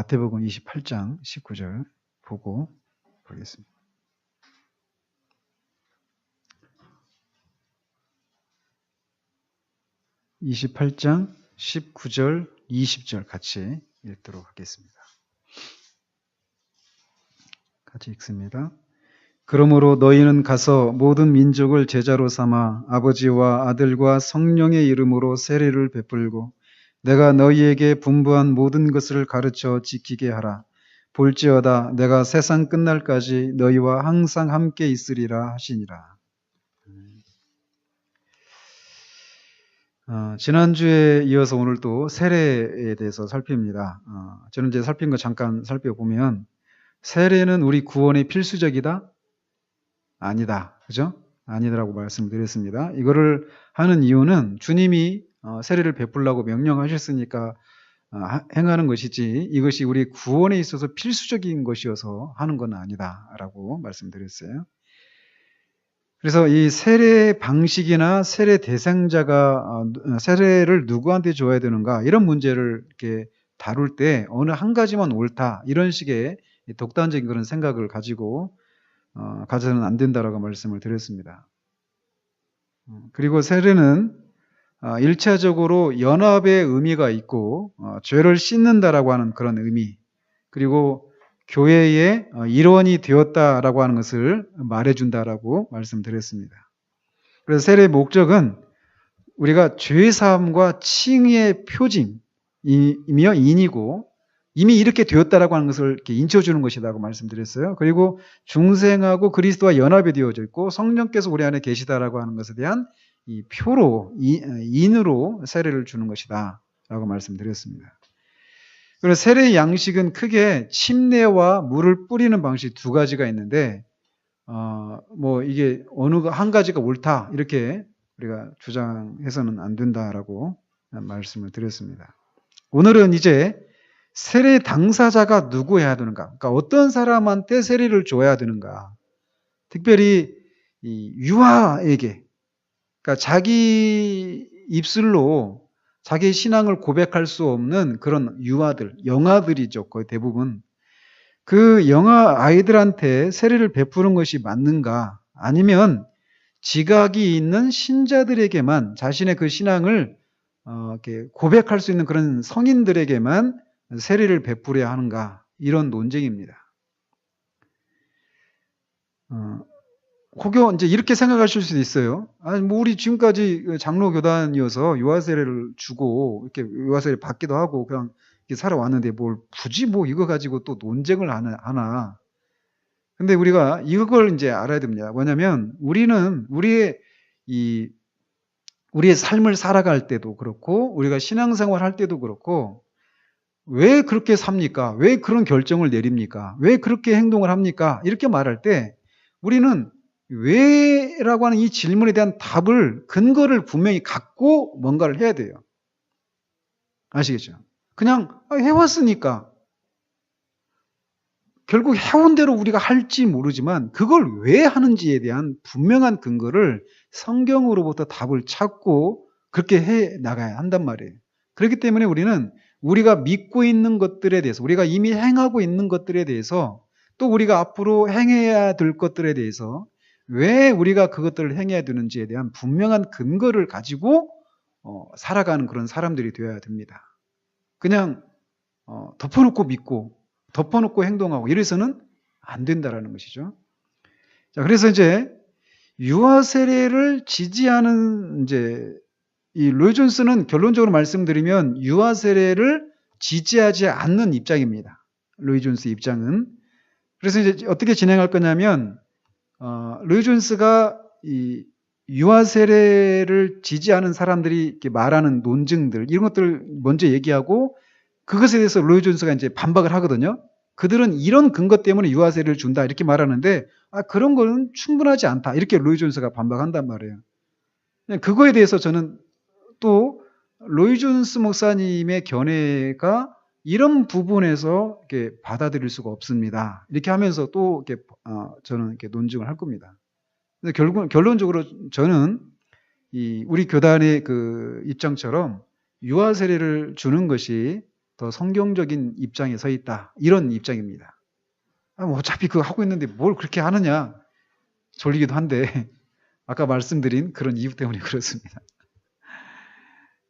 마태복음 28장 19절 보고 보겠습니다. (28장) 19절 20절 같이 읽도록 하겠습니다. 같이 읽습니다. 그러므로 너희는 가서 모든 민족을 제자로 삼아 아버지와 아들과 성령의 이름으로 세례를 베풀고 내가 너희에게 분부한 모든 것을 가르쳐 지키게 하라. 볼지어다 내가 세상 끝날까지 너희와 항상 함께 있으리라 하시니라. 지난주에 이어서 오늘 또 세례에 대해서 살핍니다. 저는 이제 살핀 거 잠깐 살펴보면 세례는 우리 구원의 필수적이다? 아니다. 그죠? 아니라고 말씀드렸습니다. 이거를 하는 이유는 주님이 세례를 베풀라고 명령하셨으니까 행하는 것이지 이것이 우리 구원에 있어서 필수적인 것이어서 하는 건 아니다라고 말씀드렸어요. 그래서 이 세례 방식이나 세례 대상자가 세례를 누구한테 줘야 되는가 이런 문제를 이렇게 다룰 때 어느 한 가지만 옳다 이런 식의 독단적인 그런 생각을 가지고 가져서는 안 된다라고 말씀을 드렸습니다. 그리고 세례는 1차적으로 연합의 의미가 있고 죄를 씻는다라고 하는 그런 의미 그리고 교회의 일원이 되었다라고 하는 것을 말해준다라고 말씀드렸습니다. 그래서 세례의 목적은 우리가 죄사함과 칭의의 표징이며 인이고 이미 이렇게 되었다라고 하는 것을 이렇게 인쳐주는 것이라고 말씀드렸어요. 그리고 중생하고 그리스도와 연합이 되어져 있고 성령께서 우리 안에 계시다라고 하는 것에 대한 이 표로 인으로 세례를 주는 것이다라고 말씀드렸습니다. 그래서 세례의 양식은 크게 침례와 물을 뿌리는 방식 두 가지가 있는데 이게 어느 한 가지가 옳다 이렇게 우리가 주장해서는 안 된다라고 말씀을 드렸습니다. 오늘은 이제 세례 당사자가 누구여야 되는가? 그러니까 어떤 사람한테 세례를 줘야 되는가? 특별히 이 유아에게, 그러니까 자기 입술로 자기 신앙을 고백할 수 없는 그런 유아들, 영아들이죠. 거의 대부분. 그 영아 아이들한테 세례를 베푸는 것이 맞는가? 아니면 지각이 있는 신자들에게만 자신의 그 신앙을 이렇게 고백할 수 있는 그런 성인들에게만 세례를 베풀어야 하는가? 이런 논쟁입니다. 혹여 이제 이렇게 생각하실 수도 있어요. 아니, 뭐 우리 지금까지 장로 교단이어서 유아 세례를 주고 이렇게 유아 세례 받기도 하고 그냥 이렇게 살아왔는데 뭘 굳이 뭐 이거 가지고 또 논쟁을 하나? 근데 우리가 이걸 이제 알아야 됩니다. 뭐냐면 우리는 우리의 삶을 살아갈 때도 그렇고 우리가 신앙생활 할 때도 그렇고 왜 그렇게 삽니까? 왜 그런 결정을 내립니까? 왜 그렇게 행동을 합니까? 이렇게 말할 때 우리는 왜라고 하는 이 질문에 대한 답을, 근거를 분명히 갖고 뭔가를 해야 돼요. 아시겠죠? 그냥 해왔으니까. 결국 해온 대로 우리가 할지 모르지만 그걸 왜 하는지에 대한 분명한 근거를 성경으로부터 답을 찾고 그렇게 해 나가야 한단 말이에요. 그렇기 때문에 우리는 우리가 믿고 있는 것들에 대해서, 우리가 이미 행하고 있는 것들에 대해서, 또 우리가 앞으로 행해야 될 것들에 대해서 왜 우리가 그것들을 행해야 되는지에 대한 분명한 근거를 가지고 살아가는 그런 사람들이 되어야 됩니다. 그냥 덮어놓고 믿고 덮어놓고 행동하고 이래서는 안 된다라는 것이죠. 자, 그래서 이제 유아 세례를 지지하는 이제 이 로이 존스는 결론적으로 말씀드리면 유아 세례를 지지하지 않는 입장입니다. 로이 존스 입장은. 그래서 이제 어떻게 진행할 거냐면 로이 존스가 이 유아 세례를 지지하는 사람들이 이렇게 말하는 논증들 이런 것들을 먼저 얘기하고 그것에 대해서 로이 존스가 이제 반박을 하거든요. 그들은 이런 근거 때문에 유아 세례를 준다 이렇게 말하는데 그런 거는 충분하지 않다 이렇게 로이 존스가 반박한단 말이에요. 그거에 대해서 저는 또 로이 존스 목사님의 견해가 이런 부분에서 이렇게 받아들일 수가 없습니다. 이렇게 하면서 또 이렇게 저는 이렇게 논증을 할 겁니다. 근데 결론적으로 저는 우리 교단의 그 입장처럼 유아 세례를 주는 것이 더 성경적인 입장에 서 있다. 이런 입장입니다. 뭐 어차피 그거 하고 있는데 뭘 그렇게 하느냐 졸리기도 한데 아까 말씀드린 그런 이유 때문에 그렇습니다.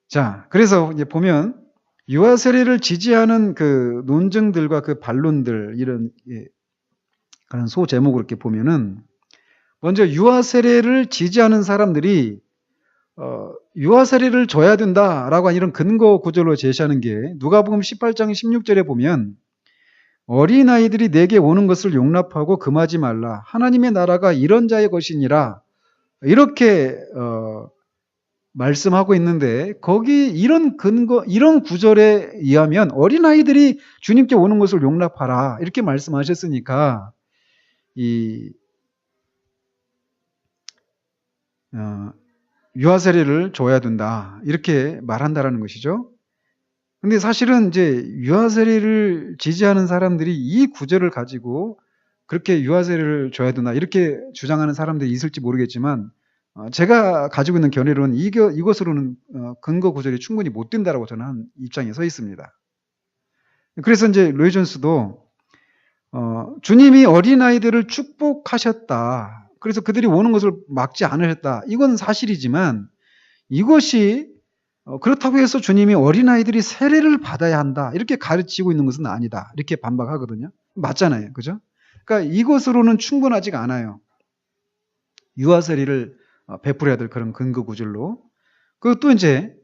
자, 그래서 이제 보면 유아 세례를 지지하는 그 논증들과 그 반론들 이런 그런 소제목을 이렇게 보면은 먼저 유아 세례를 지지하는 사람들이 유아 세례를 줘야 된다라고 하는 이런 근거 구절로 제시하는 게 누가복음 18장 16절에 보면 어린아이들이 내게 오는 것을 용납하고 금하지 말라. 하나님의 나라가 이런 자의 것이니라. 이렇게 말씀하고 있는데 거기 이런 근거, 이런 구절에 의하면 어린아이들이 주님께 오는 것을 용납하라. 이렇게 말씀하셨으니까 유아 세례를 줘야 된다. 이렇게 말한다라는 것이죠. 근데 사실은 이제 유아 세례를 지지하는 사람들이 이 구절을 가지고 그렇게 유아 세례를 줘야 된다. 이렇게 주장하는 사람들이 있을지 모르겠지만 제가 가지고 있는 견해로는 이것으로는 근거 구절이 충분히 못 된다라고 저는 한 입장에 서 있습니다. 그래서 이제 로이 존스도 주님이 어린아이들을 축복하셨다. 그래서 그들이 오는 것을 막지 않으셨다. 이건 사실이지만 이것이 그렇다고 해서 주님이 어린아이들이 세례를 받아야 한다. 이렇게 가르치고 있는 것은 아니다. 이렇게 반박하거든요. 맞잖아요. 그죠? 그러니까 이것으로는 충분하지가 않아요. 유아 세례를 베풀어야 될 그런 근거 구절로. 그것도 이제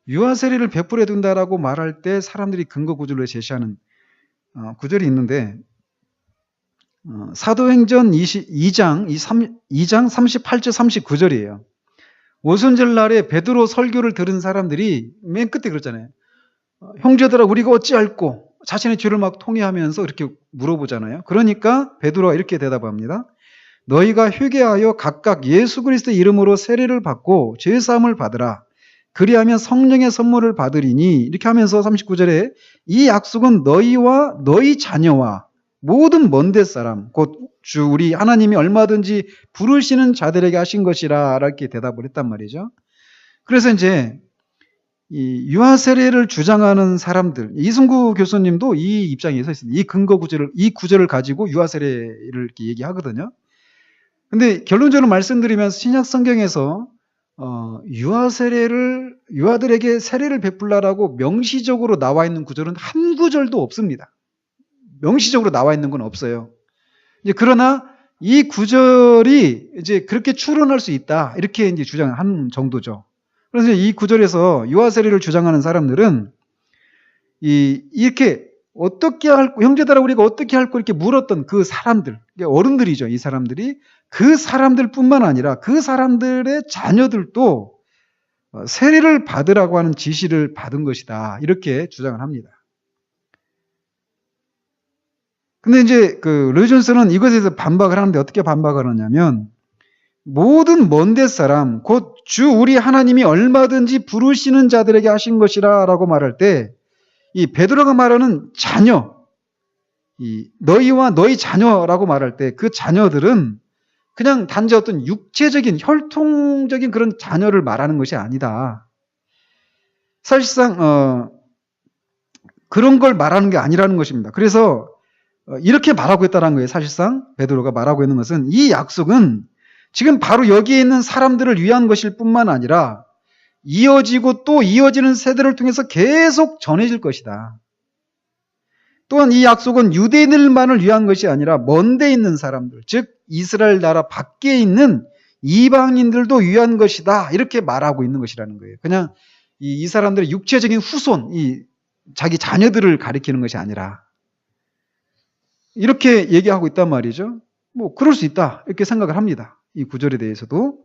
유아 세례를 베풀어야 된다라고 말할 때 사람들이 근거 구절로 제시하는 구절이 있는데 사도행전 2장 38절 39절이에요. 오순절 날에 베드로 설교를 들은 사람들이 맨 끝에 그러잖아요. 형제들아 우리가 어찌할꼬 자신의 죄를 막 통회하면서 이렇게 물어보잖아요. 그러니까 베드로가 이렇게 대답합니다. 너희가 회개하여 각각 예수 그리스도의 이름으로 세례를 받고 죄사함을 받으라. 그리하면 성령의 선물을 받으리니 이렇게 하면서 39절에 이 약속은 너희와 너희 자녀와 모든 먼데 사람 곧 주 우리 하나님이 얼마든지 부르시는 자들에게 하신 것이라 이렇게 대답을 했단 말이죠. 그래서 이제 이 유아 세례를 주장하는 사람들 이승구 교수님도 이 입장에 서 있습니다. 이 근거 구절을 이 구절을 가지고 유아 세례를 이렇게 얘기하거든요. 근데 결론적으로 말씀드리면서 신약 성경에서 유아 세례를 유아들에게 세례를 베풀라라고 명시적으로 나와 있는 구절은 한 구절도 없습니다. 명시적으로 나와 있는 건 없어요. 이제 그러나 이 구절이 이제 그렇게 추론할 수 있다. 이렇게 이제 주장하는 정도죠. 그래서 이 구절에서 유아 세례를 주장하는 사람들은 이렇게 어떻게 할고 형제들아 우리가 어떻게 할고 이렇게 물었던 그 사람들, 어른들이죠. 이 사람들이 그 사람들뿐만 아니라 그 사람들의 자녀들도 세례를 받으라고 하는 지시를 받은 것이다. 이렇게 주장을 합니다. 근데 이제 그 로이 존스는 이것에 대해서 반박을 하는데 어떻게 반박을 하냐면 모든 먼데 사람 곧 주 우리 하나님이 얼마든지 부르시는 자들에게 하신 것이라 라고 말할 때 이 베드로가 말하는 자녀 이 너희와 너희 자녀라고 말할 때 그 자녀들은 그냥 단지 어떤 육체적인 혈통적인 그런 자녀를 말하는 것이 아니다. 사실상 그런 걸 말하는 게 아니라는 것입니다. 그래서 이렇게 말하고 있다는 거예요. 사실상 베드로가 말하고 있는 것은 이 약속은 지금 바로 여기에 있는 사람들을 위한 것일 뿐만 아니라 이어지고 또 이어지는 세대를 통해서 계속 전해질 것이다. 또한 이 약속은 유대인들만을 위한 것이 아니라 먼데 있는 사람들, 즉 이스라엘 나라 밖에 있는 이방인들도 위한 것이다. 이렇게 말하고 있는 것이라는 거예요. 그냥 이 사람들의 육체적인 후손, 자기 자녀들을 가리키는 것이 아니라 이렇게 얘기하고 있단 말이죠. 뭐 그럴 수 있다 이렇게 생각을 합니다. 이 구절에 대해서도.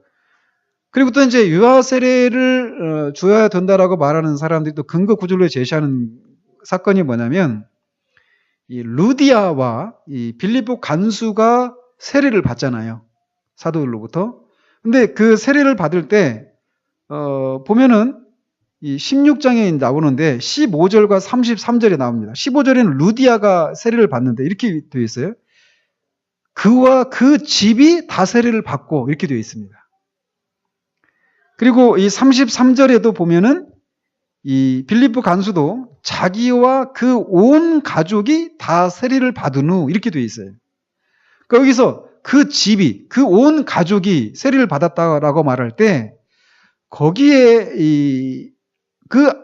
그리고 또 이제 유아 세례를 줘야 된다라고 말하는 사람들이 또 근거 구절로 제시하는 사건이 뭐냐면 이 루디아와 이 빌립보 간수가 세례를 받잖아요. 사도들로부터. 근데 그 세례를 받을 때 보면은 이 16장에 나오는데 15절과 33절에 나옵니다. 15절에는 루디아가 세례를 받는데 이렇게 되어 있어요. 그와 그 집이 다 세례를 받고 이렇게 되어 있습니다. 그리고 이 33절에도 보면은 이 빌립보 간수도 자기와 그 온 가족이 다 세례를 받은 후 이렇게 되어 있어요. 그러니까 여기서 그 집이, 그 온 가족이 세례를 받았다라고 말할 때 거기에 그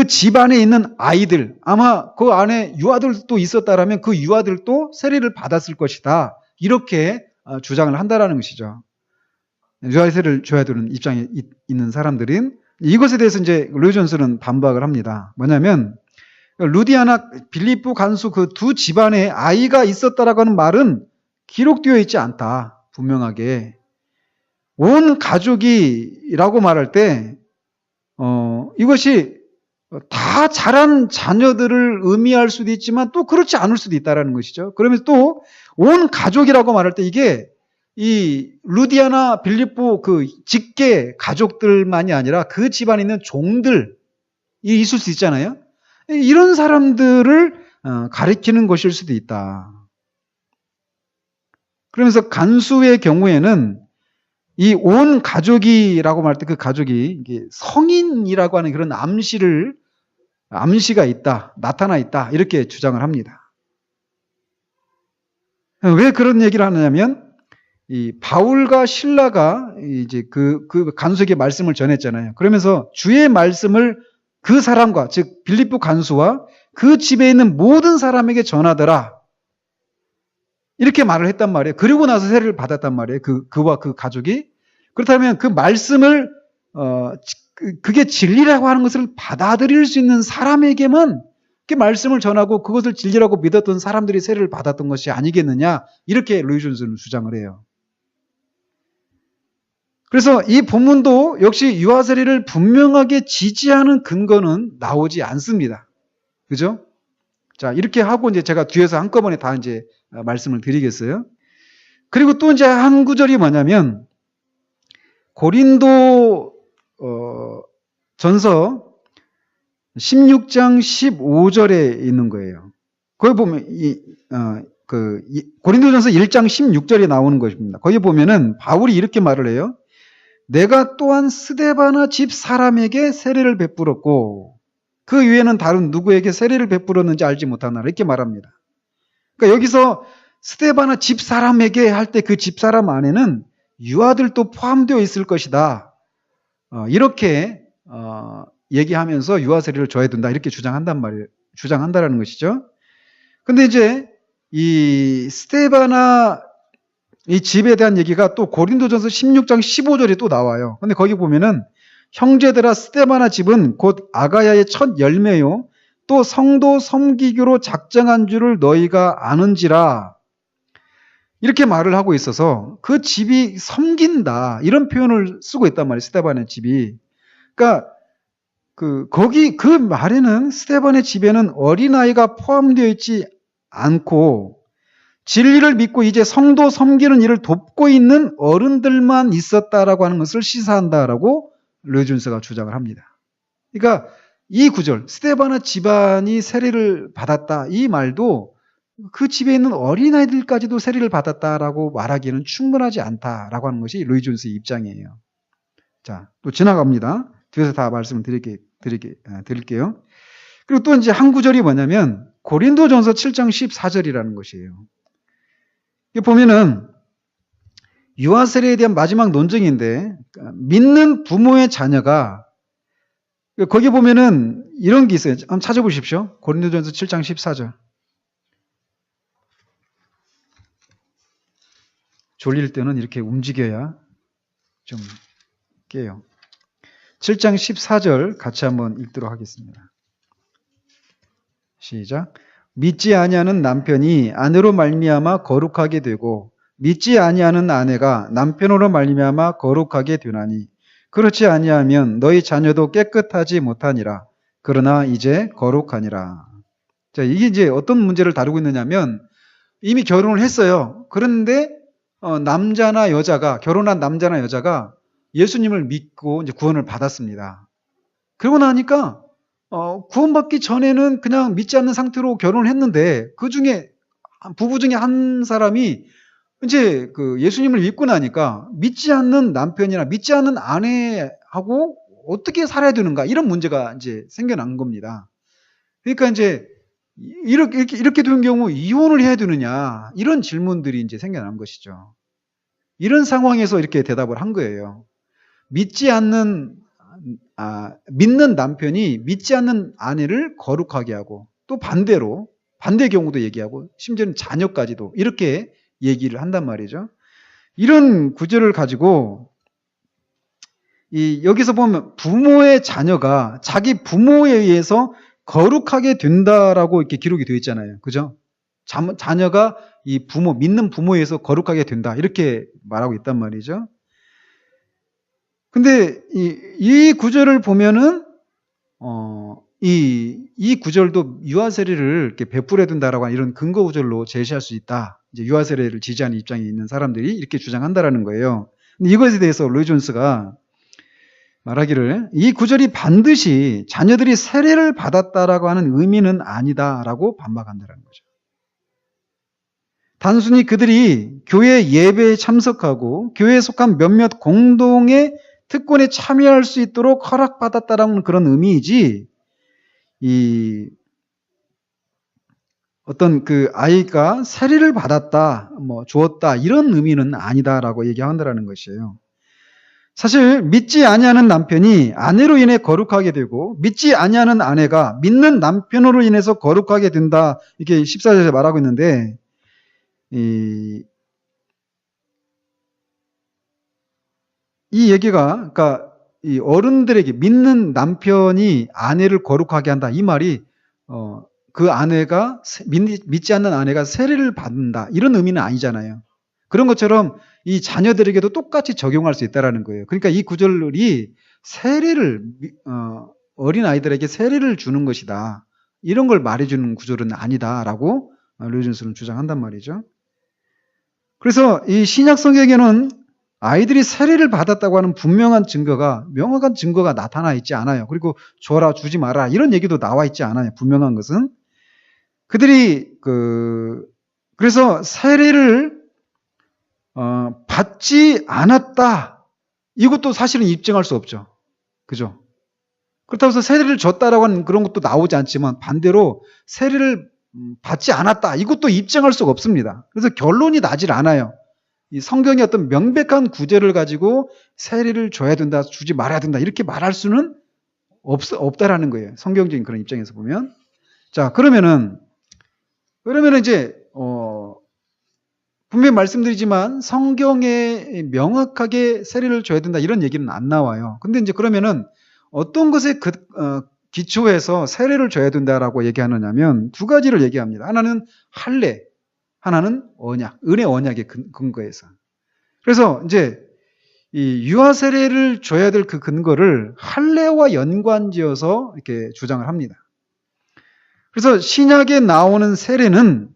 집안에 있는 아이들, 아마 그 안에 유아들도 있었다라면 그 유아들도 세례를 받았을 것이다. 이렇게 주장을 한다라는 것이죠. 유아 세례를 줘야 되는 입장에 있는 사람들은 이것에 대해서 이제 로이 존스는 반박을 합니다. 뭐냐면 루디아나 빌립보 간수 그 두 집안에 아이가 있었다라고 하는 말은 기록되어 있지 않다. 분명하게. 온 가족이라고 말할 때 이것이 다 자란 자녀들을 의미할 수도 있지만 또 그렇지 않을 수도 있다라는 것이죠. 그러면서 또 온 가족이라고 말할 때 이게 이 루디아나 빌립보 그 직계 가족들만이 아니라 그 집안에 있는 종들이 있을 수 있잖아요. 이런 사람들을 가리키는 것일 수도 있다. 그러면서 간수의 경우에는 이 온 가족이라고 말할 때 그 가족이 이게 성인이라고 하는 그런 암시가 있다, 나타나 있다 이렇게 주장을 합니다. 왜 그런 얘기를 하느냐면 이 바울과 실라가 이제 그 간수에게 말씀을 전했잖아요. 그러면서 주의 말씀을 그 사람과 즉 빌립보 간수와 그 집에 있는 모든 사람에게 전하더라. 이렇게 말을 했단 말이에요. 그리고 나서 세례를 받았단 말이에요. 그와 그 가족이. 그렇다면 그 말씀을 그게 진리라고 하는 것을 받아들일 수 있는 사람에게만 그 말씀을 전하고 그것을 진리라고 믿었던 사람들이 세례를 받았던 것이 아니겠느냐. 이렇게 로이 존스는 주장을 해요. 그래서 이 본문도 역시 유아 세례를 분명하게 지지하는 근거는 나오지 않습니다. 그죠? 자, 이렇게 하고 이제 제가 뒤에서 한꺼번에 다 이제 말씀을 드리겠어요. 그리고 또 이제 한 구절이 뭐냐면 고린도 전서 16장 15절에 있는 거예요. 거기 보면 고린도전서 1장 16절에 나오는 것입니다. 거기 보면은 바울이 이렇게 말을 해요. 내가 또한 스데바나 집 사람에게 세례를 베풀었고 그 위에는 다른 누구에게 세례를 베풀었는지 알지 못하나 이렇게 말합니다. 그러니까 여기서 스데바나 집 사람에게 할 때 그 집 사람 안에는 유아들도 포함되어 있을 것이다. 이렇게 얘기하면서 유아 세례를 줘야 된다 이렇게 주장한다라는 것이죠. 근데 이제 이 스데바나 이 집에 대한 얘기가 또 고린도전서 16장 15절에 또 나와요. 근데 거기 보면은 형제들아 스데바나 집은 곧 아가야의 첫 열매요 또 성도 섬기기로 작정한 줄을 너희가 아는지라 이렇게 말을 하고 있어서 그 집이 섬긴다 이런 표현을 쓰고 있단 말이에요. 스데반의 집이. 그러니까 거기 그 말에는 스데반의 집에는 어린아이가 포함되어 있지 않고 진리를 믿고 이제 성도 섬기는 일을 돕고 있는 어른들만 있었다라고 하는 것을 시사한다라고 로이 존스가 주장을 합니다. 그러니까 이 구절 스데바나 집안이 세례를 받았다 이 말도 그 집에 있는 어린아이들까지도 세례를 받았다라고 말하기에는 충분하지 않다라고 하는 것이 로이 존스의 입장이에요. 자, 또 지나갑니다. 뒤에서 다 말씀을 드릴게요. 그리고 또 이제 한 구절이 뭐냐면 고린도전서 7장 14절이라는 것이에요. 이게 보면은 유아 세례에 대한 마지막 논증인데 믿는 부모의 자녀가 거기 보면은 이런 게 있어요. 한번 찾아보십시오. 고린도전서 7장 14절. 졸릴 때는 이렇게 움직여야 좀 깨요. 7장 14절 같이 한번 읽도록 하겠습니다. 시작. 믿지 아니하는 남편이 아내로 말미암아 거룩하게 되고 믿지 아니하는 아내가 남편으로 말미암아 거룩하게 되나니 그렇지 아니하면 너희 자녀도 깨끗하지 못하니라. 그러나 이제 거룩하니라. 자, 이게 이제 어떤 문제를 다루고 있느냐면 이미 결혼을 했어요. 그런데 남자나 여자가 결혼한 남자나 여자가 예수님을 믿고 이제 구원을 받았습니다. 그러고 나니까 구원받기 전에는 그냥 믿지 않는 상태로 결혼을 했는데 그 중에 부부 중에 한 사람이 이제 그 예수님을 믿고 나니까 믿지 않는 남편이나 믿지 않는 아내하고 어떻게 살아야 되는가 이런 문제가 이제 생겨난 겁니다. 그러니까 이제 이렇게 된 경우 이혼을 해야 되느냐 이런 질문들이 이제 생겨난 것이죠. 이런 상황에서 이렇게 대답을 한 거예요. 믿는 남편이 믿지 않는 아내를 거룩하게 하고 또 반대로 반대 경우도 얘기하고 심지어는 자녀까지도 이렇게 얘기를 한단 말이죠. 이런 구절을 가지고 여기서 보면 부모의 자녀가 자기 부모에 의해서 거룩하게 된다라고 이렇게 기록이 되어 있잖아요. 그죠? 자녀가 이 믿는 부모에 의해서 거룩하게 된다. 이렇게 말하고 있단 말이죠. 근데 이 구절을 보면은 이 구절도 유아 세례를 이렇게 베풀어야 된다라고 하는 이런 근거 구절로 제시할 수 있다. 이제 유아 세례를 지지하는 입장에 있는 사람들이 이렇게 주장한다라는 거예요. 근데 이것에 대해서 로이 존스가 말하기를 이 구절이 반드시 자녀들이 세례를 받았다라고 하는 의미는 아니다라고 반박한다는 거죠. 단순히 그들이 교회 예배에 참석하고 교회에 속한 몇몇 공동의 특권에 참여할 수 있도록 허락받았다라는 그런 의미이지 어떤 그 아이가 세례를 받았다, 주었다 이런 의미는 아니다라고 얘기한다라는 것이에요. 사실 믿지 아니하는 남편이 아내로 인해 거룩하게 되고 믿지 아니하는 아내가 믿는 남편으로 인해서 거룩하게 된다 이렇게 14절에 말하고 있는데 이 얘기가 그러니까 이 어른들에게 믿는 남편이 아내를 거룩하게 한다 이 말이 그 아내가 믿지 않는 아내가 세례를 받는다 이런 의미는 아니잖아요. 그런 것처럼 이 자녀들에게도 똑같이 적용할 수 있다라는 거예요. 그러니까 이 구절이 세례를 어린 아이들에게 세례를 주는 것이다. 이런 걸 말해주는 구절은 아니다라고 로이 존스는 주장한단 말이죠. 그래서 이 신약 성경에는 아이들이 세례를 받았다고 하는 명확한 증거가 나타나 있지 않아요. 그리고 줘라 주지 마라 이런 얘기도 나와 있지 않아요. 분명한 것은 그들이 그래서 세례를 받지 않았다. 이것도 사실은 입증할 수 없죠. 그죠? 그렇다고 해서 세례를 줬다라고 하는 그런 것도 나오지 않지만 반대로 세례를 받지 않았다. 이것도 입증할 수가 없습니다. 그래서 결론이 나질 않아요. 이 성경의 어떤 명백한 구절을 가지고 세례를 줘야 된다, 주지 말아야 된다 이렇게 말할 수는 없다라는 거예요. 성경적인 그런 입장에서 보면. 자, 그러면은 이제 분명히 말씀드리지만 성경에 명확하게 세례를 줘야 된다 이런 얘기는 안 나와요. 근데 이제 그러면은 어떤 것에 기초해서 세례를 줘야 된다라고 얘기하느냐면 두 가지를 얘기합니다. 하나는 할례, 하나는 언약, 은혜 언약의 근거에서. 그래서 이제 이 유아 세례를 줘야 될 그 근거를 할례와 연관지어서 이렇게 주장을 합니다. 그래서 신약에 나오는 세례는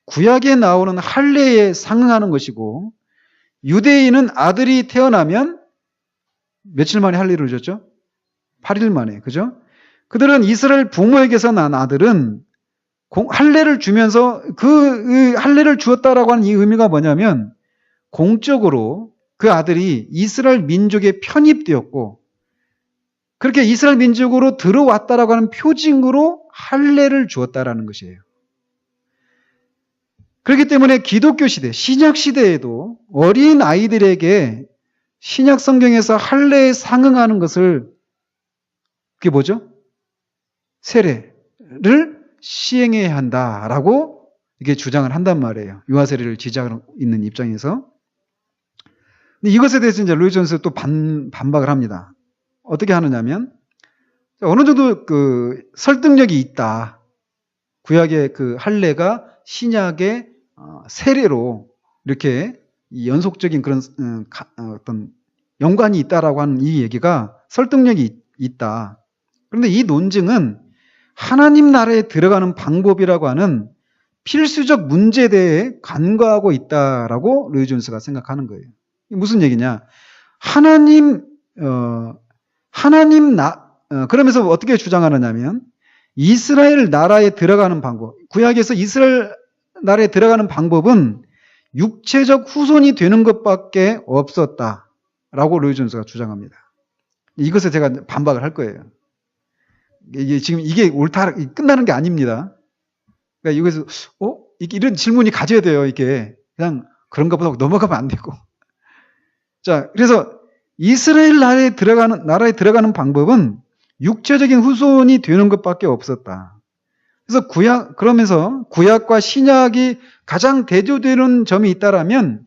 구약에 나오는 할례에 상응하는 것이고 유대인은 아들이 태어나면 며칠 만에 할례를 줬죠? 8일 만에. 그죠? 그들은 이스라엘 부모에게서 난 아들은 할례를 주면서 그 할례를 주었다라고 하는 이 의미가 뭐냐면 공적으로 그 아들이 이스라엘 민족에 편입되었고 그렇게 이스라엘 민족으로 들어왔다라고 하는 표징으로 할례를 주었다라는 것이에요. 그렇기 때문에 기독교 시대, 신약 시대에도 어린 아이들에게 신약 성경에서 할례에 상응하는 것을 그게 뭐죠? 세례를 시행해야 한다라고 이게 주장을 한단 말이에요. 유아 세례를 지지하고 있는 입장에서. 근데 이것에 대해서 이제 로이 존스 또 반박을 합니다. 어떻게 하느냐면 어느 정도 그 설득력이 있다. 구약의 그 할례가 신약의 세례로 이렇게 연속적인 그런 어떤 연관이 있다라고 하는 이 얘기가 설득력이 있다. 그런데 이 논증은 하나님 나라에 들어가는 방법이라고 하는 필수적 문제에 대해 간과하고 있다라고 로이 존스가 생각하는 거예요. 무슨 얘기냐? 그러면서 어떻게 주장하느냐면 이스라엘 나라에 들어가는 방법, 구약에서 이스라엘 나라에 들어가는 방법은 육체적 후손이 되는 것밖에 없었다라고 로이 존스가 주장합니다. 이것에 제가 반박을 할 거예요. 이게 지금 이게 옳다 끝나는 게 아닙니다. 그러니까 이것에서 이런 질문이 가져야 돼요. 이게 그냥 그런가 보다 넘어가면 안 되고. 자, 그래서 이스라엘 나라에 들어가는 방법은 육체적인 후손이 되는 것밖에 없었다. 그래서 그러면서 구약과 신약이 가장 대조되는 점이 있다라면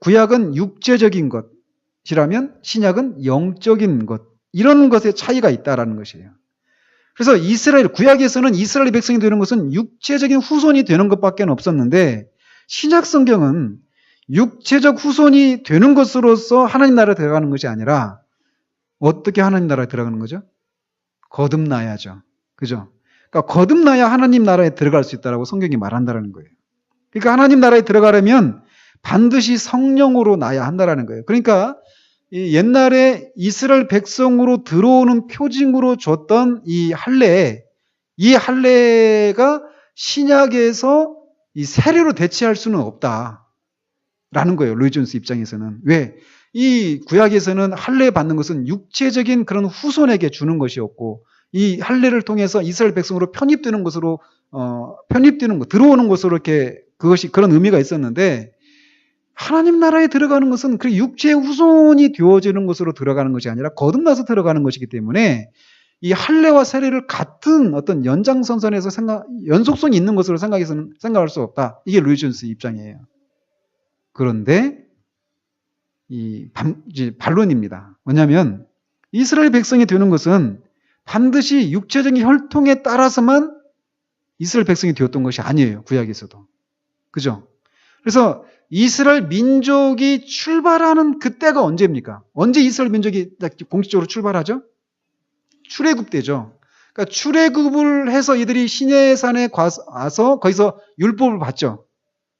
구약은 육체적인 것이라면 신약은 영적인 것. 이런 것의 차이가 있다라는 것이에요. 그래서 구약에서는 이스라엘 백성이 되는 것은 육체적인 후손이 되는 것밖에 없었는데 신약 성경은 육체적 후손이 되는 것으로서 하나님 나라에 들어가는 것이 아니라 어떻게 하나님 나라에 들어가는 거죠? 거듭나야죠. 그죠? 그러니까 거듭나야 하나님 나라에 들어갈 수 있다라고 성경이 말한다는 거예요. 그러니까 하나님 나라에 들어가려면 반드시 성령으로 나야 한다라는 거예요. 그러니까 옛날에 이스라엘 백성으로 들어오는 표징으로 줬던 이 할례가 신약에서 이 세례로 대체할 수는 없다라는 거예요. 로이 존스 입장에서는. 왜? 이 구약에서는 할례 받는 것은 육체적인 그런 후손에게 주는 것이었고 이 할례를 통해서 이스라엘 백성으로 편입되는 것으로 들어오는 것으로 이렇게 그런 의미가 있었는데 하나님 나라에 들어가는 것은 그 육체의 후손이 되어지는 것으로 들어가는 것이 아니라 거듭나서 들어가는 것이기 때문에 이 할례와 세례를 같은 어떤 연장선상에서 연속성이 있는 것으로 생각할 수 없다. 이게 루이 존스 입장이에요. 그런데 이제 반론입니다. 뭐냐면 이스라엘 백성이 되는 것은 반드시 육체적인 혈통에 따라서만 이스라엘 백성이 되었던 것이 아니에요. 구약에서도. 그죠? 그래서 이스라엘 민족이 출발하는 그때가 언제입니까? 언제 이스라엘 민족이 공식적으로 출발하죠? 출애굽 때죠. 그러니까 출애굽을 해서 이들이 시내산에 와서 거기서 율법을 받죠.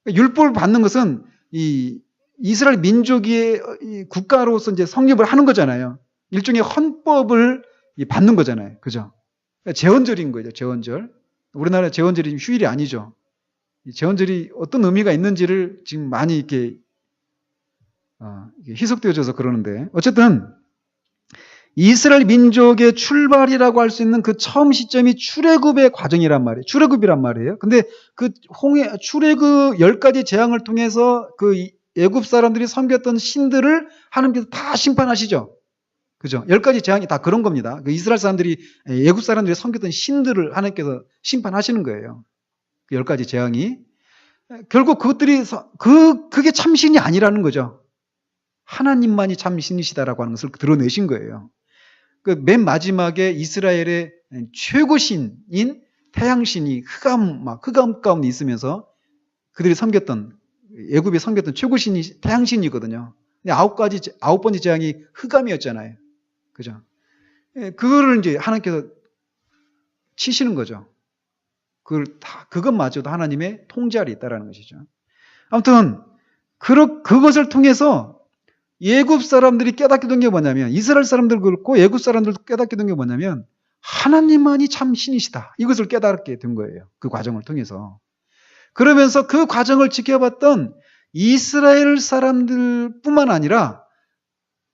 율법을 받는 것은 이 이스라엘 민족의 국가로서 이제 성립을 하는 거잖아요. 일종의 헌법을 받는 거잖아요. 그죠? 그러니까 제헌절인 거죠. 제헌절. 우리나라 제헌절이 휴일이 아니죠. 제헌절이 어떤 의미가 있는지를 지금 많이 이렇게 희석되어져서 그러는데 어쨌든 이스라엘 민족의 출발이라고 할 수 있는 그 처음 시점이 출애굽의 과정이란 말이에요. 출애굽이란 말이에요. 근데 그 출애굽 10가지 재앙을 통해서 그 애굽 사람들이 섬겼던 신들을 하나님께서 다 심판하시죠. 그죠? 10가지 재앙이 다 그런 겁니다. 그 이스라엘 사람들이 애굽 사람들이 섬겼던 신들을 하나님께서 심판하시는 거예요. 그 10가지 재앙이. 결국 그게 참신이 아니라는 거죠. 하나님만이 참신이시다라고 하는 것을 드러내신 거예요. 그 맨 마지막에 이스라엘의 최고신인 태양신이 흑암 가운데 있으면서 그들이 섬겼던 애굽에 섬겼던 최고신이 태양신이거든요. 근데 9번째 재앙이 흑암이었잖아요. 그죠? 그거를 이제 하나님께서 치시는 거죠. 그것마저도 하나님의 통제 아래 있다라는 것이죠. 아무튼 그것을 통해서 애굽 사람들이 깨닫게 된 게 뭐냐면 이스라엘 사람들 그렇고 애굽 사람들도 깨닫게 된 게 뭐냐면 하나님만이 참 신이시다. 이것을 깨닫게 된 거예요. 그 과정을 통해서. 그러면서 그 과정을 지켜봤던 이스라엘 사람들뿐만 아니라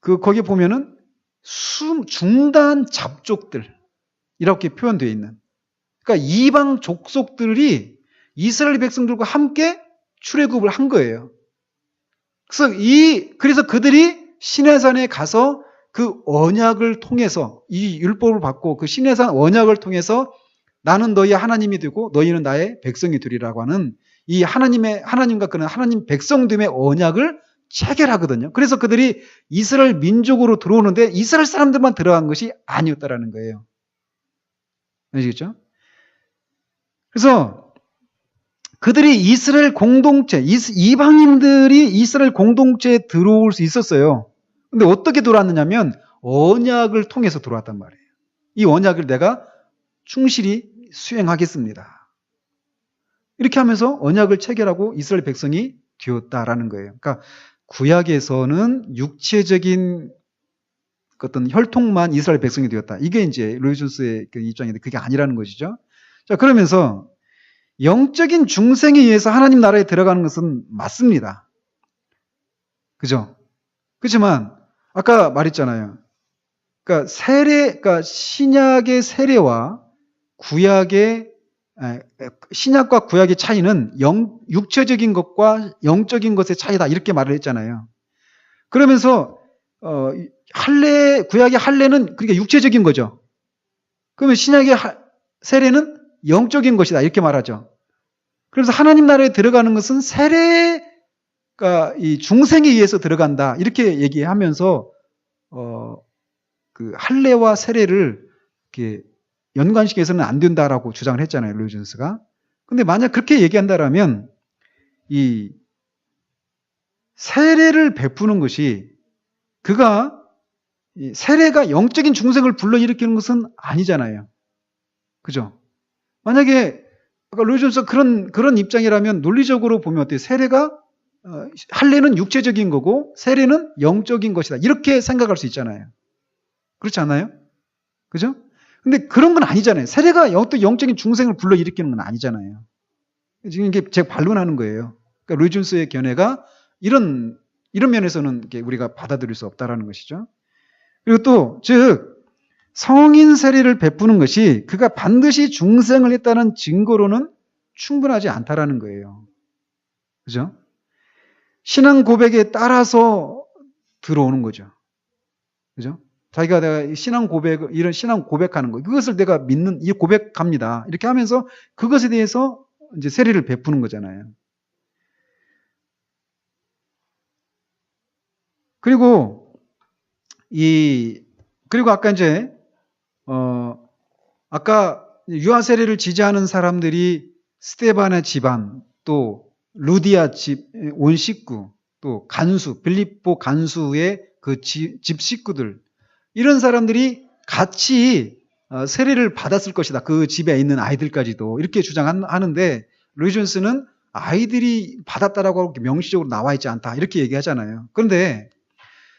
거기에 보면은 중단 잡족들 이렇게 표현되어 있는 그러니까 이방 족속들이 이스라엘 백성들과 함께 출애굽을 한 거예요. 그래서 그들이 시내산에 가서 그 언약을 통해서 이 율법을 받고 그 시내산 언약을 통해서 나는 너희의 하나님이 되고 너희는 나의 백성이 되리라고 하는 이 하나님과 그는 하나님 백성됨의 언약을 체결하거든요. 그래서 그들이 이스라엘 민족으로 들어오는데 이스라엘 사람들만 들어간 것이 아니었다라는 거예요. 아시겠죠? 그래서 그들이 이스라엘 공동체, 이방인들이 이스라엘 공동체에 들어올 수 있었어요. 근데 어떻게 들어왔느냐면 언약을 통해서 들어왔단 말이에요. 이 언약을 내가 충실히 수행하겠습니다. 이렇게 하면서 언약을 체결하고 이스라엘 백성이 되었다라는 거예요. 그러니까 구약에서는 육체적인 어떤 혈통만 이스라엘 백성이 되었다. 이게 이제 로이 존스의 그 입장인데 그게 아니라는 것이죠. 자, 그러면서 영적인 중생에 의해서 하나님 나라에 들어가는 것은 맞습니다. 그죠? 그렇지만 아까 말했잖아요. 그러니까 그러니까 신약의 세례와 구약의 신약과 구약의 차이는 육체적인 것과 영적인 것의 차이다 이렇게 말을 했잖아요. 그러면서 구약의 할례는 그러니까 육체적인 거죠. 그러면 신약의 세례는 영적인 것이다 이렇게 말하죠. 그래서 하나님 나라에 들어가는 것은 세례가 이 중생에 의해서 들어간다 이렇게 얘기하면서 그 할례와 세례를 이렇게 연관시켜서는 안 된다라고 주장을 했잖아요, 로이존스가. 근데 만약 그렇게 얘기한다라면 이 세례를 베푸는 것이 이 세례가 영적인 중생을 불러일으키는 것은 아니잖아요. 그죠? 만약에 아까 로이존스가 그런 입장이라면 논리적으로 보면 어때요? 할례는 육체적인 거고 세례는 영적인 것이다. 이렇게 생각할 수 있잖아요. 그렇지 않아요? 그죠? 근데 그런 건 아니잖아요. 세례가 어떤 영적인 중생을 불러일으키는 건 아니잖아요. 지금 이게 제가 반론하는 거예요. 그러니까 로이존스의 견해가 이런 면에서는 우리가 받아들일 수 없다라는 것이죠. 그리고 또, 즉, 성인 세례를 베푸는 것이 그가 반드시 중생을 했다는 증거로는 충분하지 않다라는 거예요. 그죠? 신앙 고백에 따라서 들어오는 거죠. 그죠? 자기가 내가 이런 신앙 고백하는 거, 그것을 내가 믿는, 이 고백합니다. 이렇게 하면서 그것에 대해서 이제 세례를 베푸는 거잖아요. 그리고 아까 이제, 아까 유아 세례를 지지하는 사람들이 스데반의 집안, 또 루디아 온 식구, 또 빌립보 간수의 그 집 식구들, 이런 사람들이 같이 세례를 받았을 것이다. 그 집에 있는 아이들까지도 이렇게 주장하는데 로이존스는 아이들이 받았다라고 명시적으로 나와 있지 않다 이렇게 얘기하잖아요. 그런데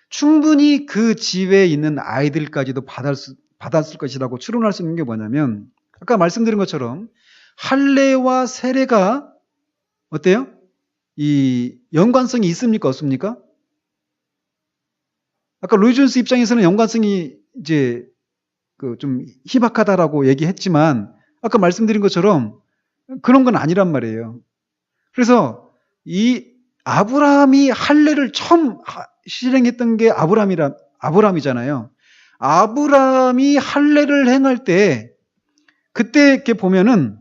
충분히 그 집에 있는 아이들까지도 받았을 것이라고 추론할 수 있는 게 뭐냐면 아까 말씀드린 것처럼 할례와 세례가 어때요? 이 연관성이 있습니까? 없습니까? 아까 로이존스 입장에서는 연관성이 이제 좀 희박하다라고 얘기했지만 아까 말씀드린 것처럼 그런 건 아니란 말이에요. 그래서 이 아브라함이 할례를 처음 실행했던 게 아브라함이잖아요. 아브라함이 할례를 행할 때 그때 이렇게 보면은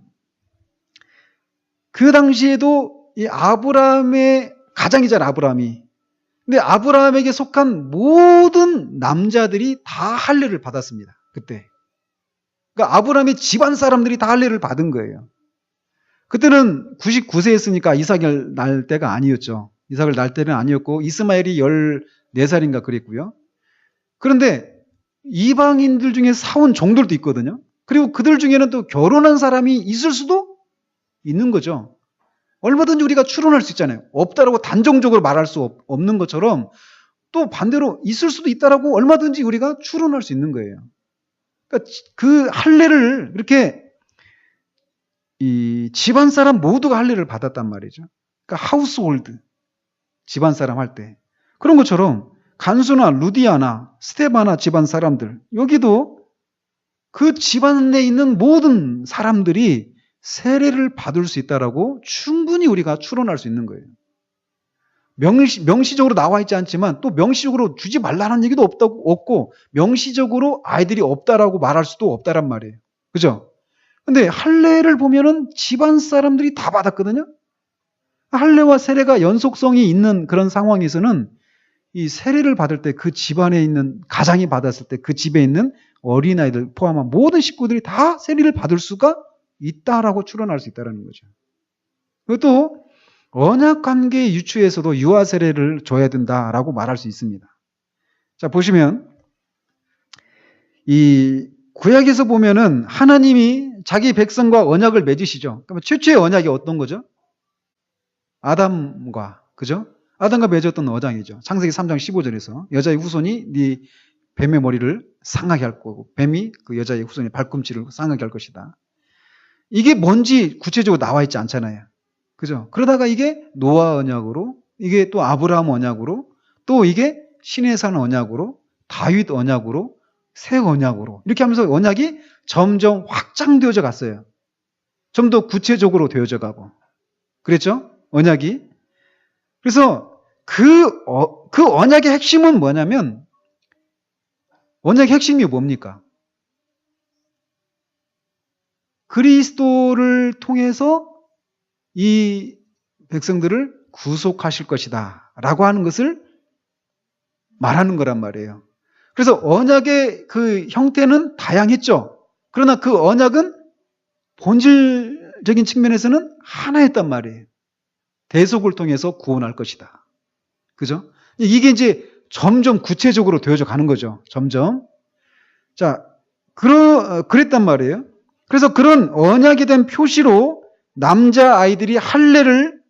그 당시에도 이 아브라함의 가장이잖아, 아브라함이. 근데 아브라함에게 속한 모든 남자들이 다 할례를 받았습니다. 그때. 그러니까 아브라함의 집안 사람들이 다 할례를 받은 거예요. 그때는 99세였으니까 이삭을 낳을 때가 아니었죠. 이삭을 낳을 때는 아니었고 이스마엘이 14살인가 그랬고요. 그런데 이방인들 중에 사온 종들도 있거든요. 그리고 그들 중에는 또 결혼한 사람이 있을 수도 있는 거죠. 얼마든지 우리가 추론할 수 있잖아요. 없다라고 단정적으로 말할 수 없는 것처럼 또 반대로 있을 수도 있다라고 얼마든지 우리가 추론할 수 있는 거예요. 그러니까 그 할례를 이렇게 이 집안 사람 모두가 할례를 받았단 말이죠. 그러니까 하우스홀드 집안 사람 할 때 그런 것처럼 간수나 루디아나 스테바나 집안 사람들 여기도 그 집안에 있는 모든 사람들이 세례를 받을 수 있다라고 충분히 우리가 추론할 수 있는 거예요. 명시적으로 나와 있지 않지만 또 명시적으로 주지 말라는 얘기도 없고 명시적으로 아이들이 없다라고 말할 수도 없다란 말이에요. 그죠? 근데 할례를 보면은 집안 사람들이 다 받았거든요. 할례와 세례가 연속성이 있는 그런 상황에서는 이 세례를 받을 때 그 집안에 있는 가장이 받았을 때 그 집에 있는 어린아이들 포함한 모든 식구들이 다 세례를 받을 수가 있다라고 추론할 수 있다는 거죠. 그리고 또 언약관계 유추에서도 유아 세례를 줘야 된다라고 말할 수 있습니다. 자, 보시면 이 구약에서 보면은 하나님이 자기 백성과 언약을 맺으시죠. 그러면 최초의 언약이 어떤 거죠? 아담과, 그죠? 아담과 맺었던 언약이죠. 창세기 3장 15절에서 여자의 후손이 네 뱀의 머리를 상하게 할 거고 뱀이 그 여자의 후손의 발꿈치를 상하게 할 것이다. 이게 뭔지 구체적으로 나와 있지 않잖아요. 그죠? 그러다가 이게 노아 언약으로 이게 또 아브라함 언약으로 또 이게 신의 산 언약으로, 다윗 언약으로, 새 언약으로 이렇게 하면서 언약이 점점 확장되어져 갔어요. 좀 더 구체적으로 되어져 가고. 그랬죠? 언약이. 그래서 그 언약의 핵심은 뭐냐면, 언약의 핵심이 뭡니까? 그리스도를 통해서 이 백성들을 구속하실 것이다 라고 하는 것을 말하는 거란 말이에요. 그래서 언약의 그 형태는 다양했죠. 그러나 그 언약은 본질적인 측면에서는 하나였단 말이에요. 대속을 통해서 구원할 것이다. 그죠? 이게 이제 점점 구체적으로 되어져 가는 거죠. 점점. 자, 그랬단 말이에요. 그래서 그런 언약에 대한 표시로 남자 아이들이 할례를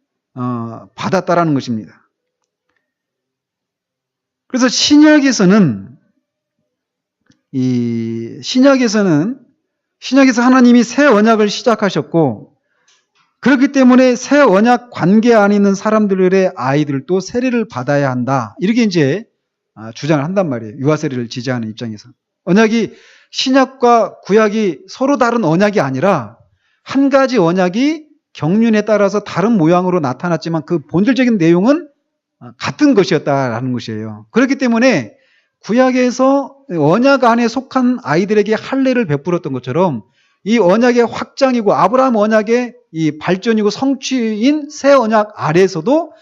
받았다라는 것입니다. 그래서 신약에서 하나님이 새 언약을 시작하셨고, 그렇기 때문에 새 언약 관계 안에 있는 사람들의 아이들도 세례를 받아야 한다. 이렇게 이제 주장을 한단 말이에요. 유아 세례를 지지하는 입장에서. 언약이 신약과 구약이 서로 다른 언약이 아니라 한 가지 언약이 경륜에 따라서 다른 모양으로 나타났지만 그 본질적인 내용은 같은 것이었다라는 것이에요. 그렇기 때문에 구약에서 언약 안에 속한 아이들에게 할례를 베풀었던 것처럼 이 언약의 확장이고 아브라함 언약의 이 발전이고 성취인 새 언약 아래에서도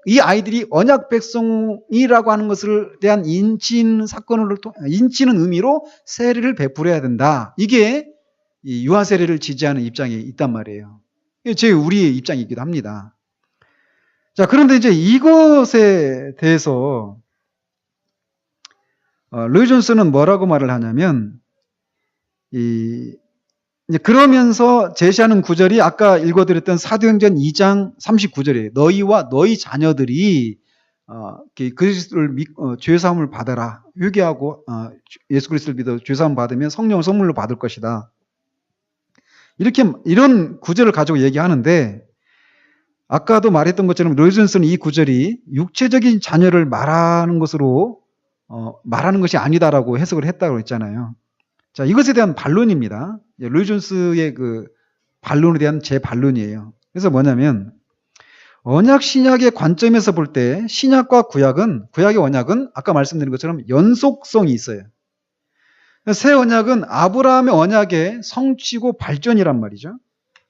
이 아이들이 언약 백성이라고 하는 것을 대한 인치는 의미로 세례를 베풀어야 된다. 이게 이 유아 세례를 지지하는 입장이 있단 말이에요. 이게 우리의 입장이기도 합니다. 자, 그런데 이제 이것에 대해서 로이 존스는 뭐라고 말을 하냐면, 이제 그러면서 제시하는 구절이 아까 읽어드렸던 사도행전 2장 39절이에요. 너희와 너희 자녀들이 그리스도를 죄사함을 받아라. 회개하고 예수 그리스도를 믿어 죄사함 받으면 성령을 선물로 받을 것이다. 이런 구절을 가지고 얘기하는데, 아까도 말했던 것처럼 로이 존스는 이 구절이 육체적인 자녀를 말하는 것으로 말하는 것이 아니다라고 해석을 했다고 했잖아요. 자, 이것에 대한 반론입니다. 로이 존스의 그 반론에 대한 제 반론이에요. 그래서 뭐냐면, 언약 신약의 관점에서 볼 때 신약과 구약의 언약은 아까 말씀드린 것처럼 연속성이 있어요. 새 언약은 아브라함의 언약의 성취고 발전이란 말이죠.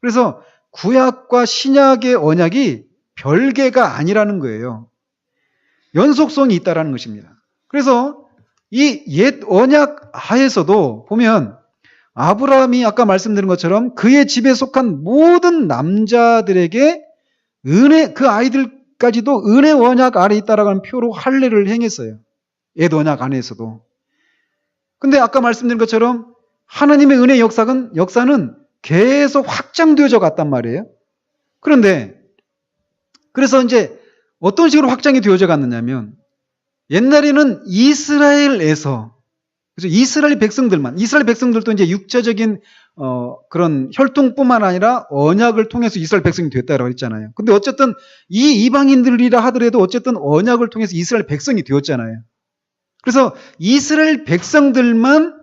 그래서 구약과 신약의 언약이 별개가 아니라는 거예요. 연속성이 있다라는 것입니다. 그래서 이 옛 언약 하에서도 보면 아브라함이 아까 말씀드린 것처럼 그의 집에 속한 모든 남자들에게 그 아이들까지도 은혜 언약 아래 있다라는 표로 할례를 행했어요. 옛 언약 안에서도. 근데 아까 말씀드린 것처럼 하나님의 은혜 역사는 계속 확장되어져 갔단 말이에요. 그래서 이제 어떤 식으로 확장이 되어져 갔느냐면, 옛날에는 이스라엘에서, 그래서 이스라엘 백성들도 이제 육체적인 그런 혈통뿐만 아니라 언약을 통해서 이스라엘 백성이 됐다고 했잖아요. 근데 어쨌든 이 이방인들이라 하더라도 어쨌든 언약을 통해서 이스라엘 백성이 되었잖아요. 그래서 이스라엘 백성들만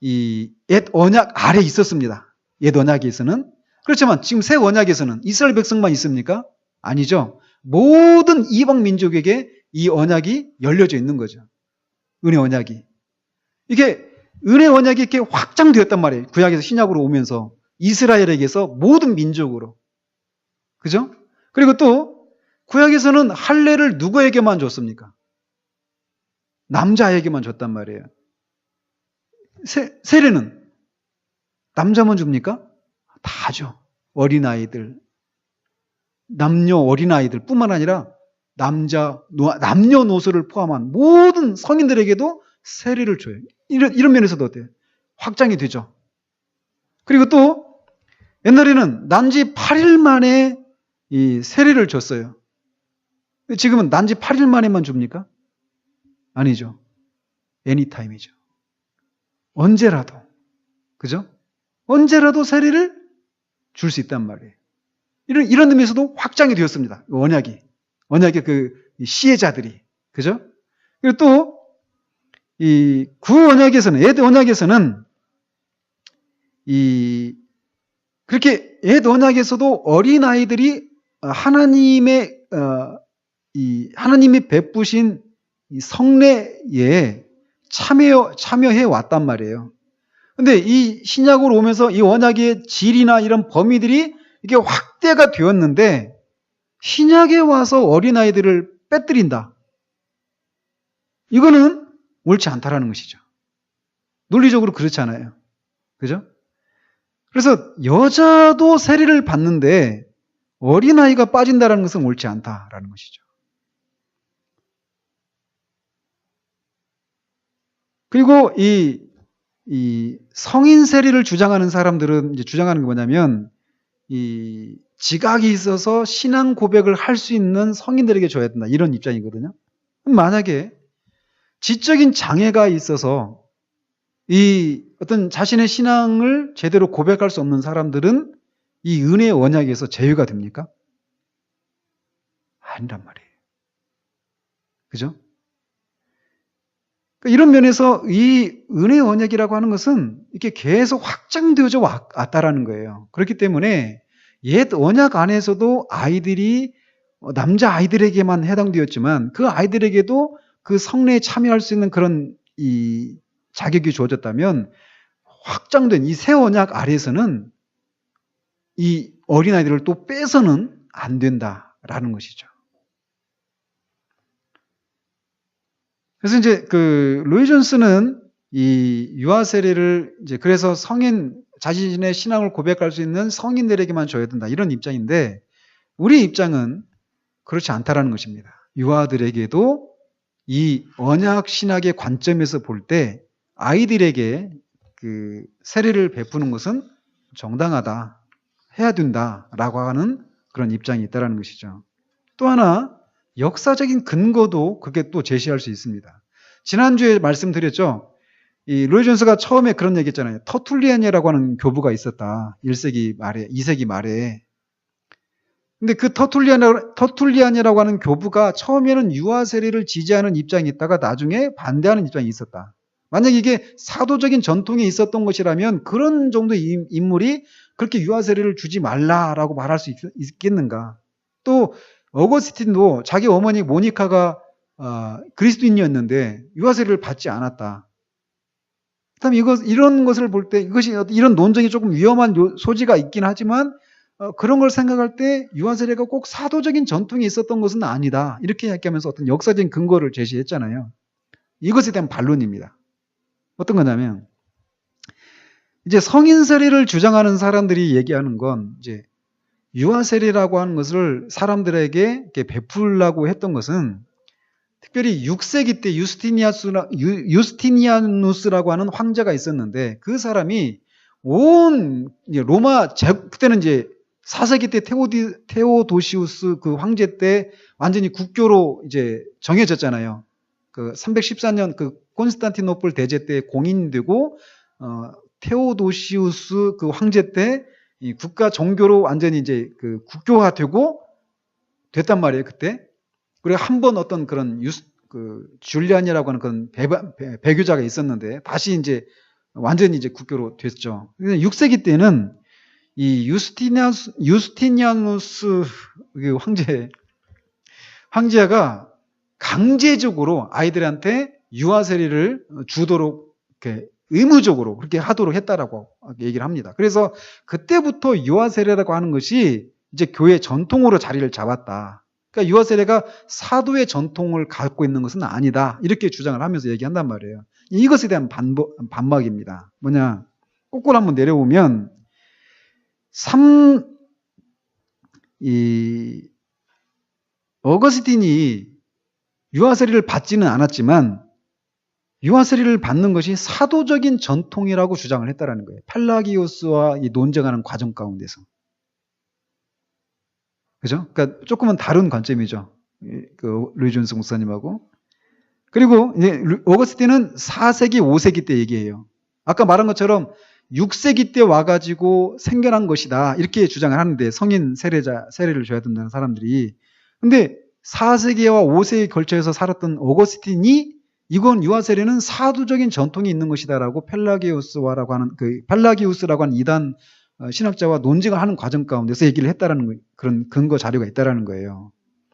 이 옛 언약 아래 있었습니다. 옛 언약에서는. 그렇지만 지금 새 언약에서는 이스라엘 백성만 있습니까? 아니죠. 모든 이방 민족에게 이 언약이 열려져 있는 거죠. 은혜 언약이. 이게 은혜 언약이 이렇게 확장되었단 말이에요. 구약에서 신약으로 오면서 이스라엘에게서 모든 민족으로. 그죠? 그리고 또 구약에서는 할례를 누구에게만 줬습니까? 남자에게만 줬단 말이에요. 세례는 남자만 줍니까? 다 줘. 어린아이들, 남녀 어린아이들 뿐만 아니라 남녀노소를 포함한 모든 성인들에게도 세례를 줘요. 이런 면에서도 어때요? 확장이 되죠. 그리고 또 옛날에는 난지 8일 만에 이 세례를 줬어요. 지금은 난지 8일 만에만 줍니까? 아니죠. 애니타임이죠. 언제라도. 그죠? 언제라도 세례를 줄 수 있단 말이에요. 이런 의미에서도 확장이 되었습니다. 언약의 그 시혜자들이. 그죠? 그리고 또, 이 구언약에서는, 옛 언약에서는, 그렇게 옛 언약에서도 어린아이들이 하나님이 베푸신 이 성례에 참여해 왔단 말이에요. 근데 이 신약으로 오면서 이 언약의 질이나 이런 범위들이 이게 확대가 되었는데 신약에 와서 어린아이들을 빼뜨린다. 이거는 옳지 않다라는 것이죠. 논리적으로 그렇지 않아요. 그죠? 그래서 여자도 세례를 받는데 어린아이가 빠진다는 것은 옳지 않다라는 것이죠. 그리고 이 성인 세례를 주장하는 사람들은 이제 주장하는 게 뭐냐면 이 지각이 있어서 신앙 고백을 할 수 있는 성인들에게 줘야 된다. 이런 입장이거든요. 만약에 지적인 장애가 있어서 이 어떤 자신의 신앙을 제대로 고백할 수 없는 사람들은 이 은혜의 언약에서 제외가 됩니까? 아니란 말이에요. 그죠? 이런 면에서 이 은혜의 언약이라고 하는 것은 이렇게 계속 확장되어져 왔다라는 거예요. 그렇기 때문에 옛 언약 안에서도 아이들이 남자 아이들에게만 해당되었지만 그 아이들에게도 그 성례에 참여할 수 있는 그런 이 자격이 주어졌다면 확장된 이 새 언약 아래에서는 이 어린아이들을 또 빼서는 안 된다라는 것이죠. 그래서 이제 그 로이 존스는 이 유아 세례를 이제 그래서 자신의 신앙을 고백할 수 있는 성인들에게만 줘야 된다 이런 입장인데 우리 입장은 그렇지 않다라는 것입니다. 유아들에게도 이 언약 신학의 관점에서 볼 때 아이들에게 그 세례를 베푸는 것은 정당하다, 해야 된다라고 하는 그런 입장이 있다라는 것이죠. 또 하나 역사적인 근거도 그게 또 제시할 수 있습니다. 지난주에 말씀드렸죠. 이 로이 존스가 처음에 그런 얘기 했잖아요. 터툴리안이라고 하는 교부가 있었다. 1세기 말에, 2세기 말에. 근데 그 터툴리안이라고 하는 교부가 처음에는 유아 세례를 지지하는 입장이 있다가 나중에 반대하는 입장이 있었다. 만약 이게 사도적인 전통에 있었던 것이라면 그런 정도의 인물이 그렇게 유아 세례를 주지 말라라고 말할 수 있겠는가? 또 어거스틴도 자기 어머니 모니카가 그리스도인이었는데 유아 세례를 받지 않았다. 그다음에 이런 것을 볼 때 이것이 이런 논쟁이 조금 위험한 소지가 있긴 하지만 그런 걸 생각할 때 유아 세례가 꼭 사도적인 전통이 있었던 것은 아니다. 이렇게 얘기하면서 어떤 역사적인 근거를 제시했잖아요. 이것에 대한 반론입니다. 어떤 거냐면 이제 성인 세례를 주장하는 사람들이 얘기하는 건 이제 유아 세례라고 하는 것을 사람들에게 이렇게 베풀라고 했던 것은 특별히 6세기 때 유스티니아누스라고 하는 황제가 있었는데 그 사람이 온 로마 그때는 이제 4세기 때 테오도시우스 그 황제 때 완전히 국교로 이제 정해졌잖아요. 그 314년 그 콘스탄티노플 대제 때 공인되고 테오도시우스 그 황제 때 이 국가 종교로 완전히 이제 그 국교화되고 됐단 말이에요, 그때. 그리고 한 번 어떤 그런 줄리안이라고 하는 그런 배교자가 있었는데 다시 이제 완전히 이제 국교로 됐죠. 6세기 때는 이 유스티니아누스 그 황제가 강제적으로 아이들한테 유아 세례를 주도록 이렇게 의무적으로 그렇게 하도록 했다라고 얘기를 합니다. 그래서 그때부터 유아 세례라고 하는 것이 이제 교회 전통으로 자리를 잡았다. 그러니까 유아 세례가 사도의 전통을 갖고 있는 것은 아니다. 이렇게 주장을 하면서 얘기한단 말이에요. 이것에 대한 반박입니다. 뭐냐? 거꾸로 한번 내려오면 어거스틴이 유아 세례를 받지는 않았지만 유아 세례를 받는 것이 사도적인 전통이라고 주장을 했다라는 거예요. 팔라기오스와 논쟁하는 과정 가운데서. 그죠? 그러니까 조금은 다른 관점이죠. 그 루이 존스 목사님하고. 그리고 이제 어거스틴은 4세기, 5세기 때 얘기해요. 아까 말한 것처럼 6세기 때 와가지고 생겨난 것이다. 이렇게 주장을 하는데 성인 세례를 줘야 된다는 사람들이. 근데 4세기와 5세기에 걸쳐서 살았던 어거스틴이 이건 유아 세례는 사두적인 전통이 있는 것이다라고 펠라기우스라고 하는 이단 신학자와 논쟁을 하는 과정 가운데서 얘기를 했다라는 그런 근거 자료가 있다라는 거예요.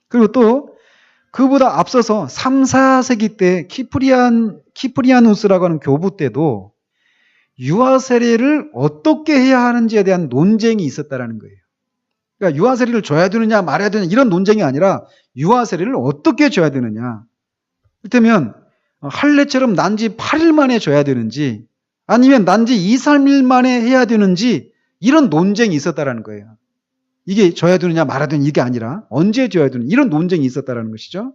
그리고 또 그보다 앞서서 3, 4세기 때 키프리아누스라고 하는 교부 때도 유아 세례를 어떻게 해야 하는지에 대한 논쟁이 있었다라는 거예요. 그러니까 유아 세례를 줘야 되느냐 말아야 되느냐 이런 논쟁이 아니라 유아 세례를 어떻게 줘야 되느냐. 이를테면 할례처럼 난지 8일 만에 줘야 되는지 아니면 난지 2, 3일 만에 해야 되는지 이런 논쟁이 있었다라는 거예요. 이게 줘야 되느냐 말아야 되느냐 이게 아니라 언제 줘야 되느냐 이런 논쟁이 있었다라는 것이죠.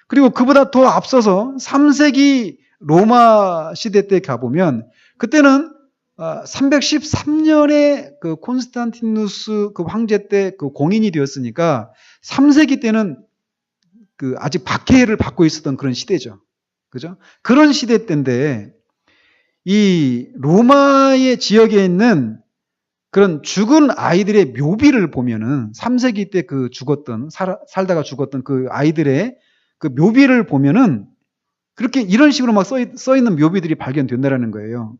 그리고 그보다 더 앞서서 3세기 로마 시대 때 가보면 그때는 313년에 그 콘스탄티누스 그 황제 때 그 공인이 되었으니까 3세기 때는 그 아직 박해를 받고 있었던 그런 시대죠. 그죠? 그런 시대 때인데 이 로마의 지역에 있는 그런 죽은 아이들의 묘비를 보면은 3세기 때 그 살다가 죽었던 그 아이들의 그 묘비를 보면은 그렇게 이런 식으로 막 써 있는 묘비들이 발견된다라는 거예요.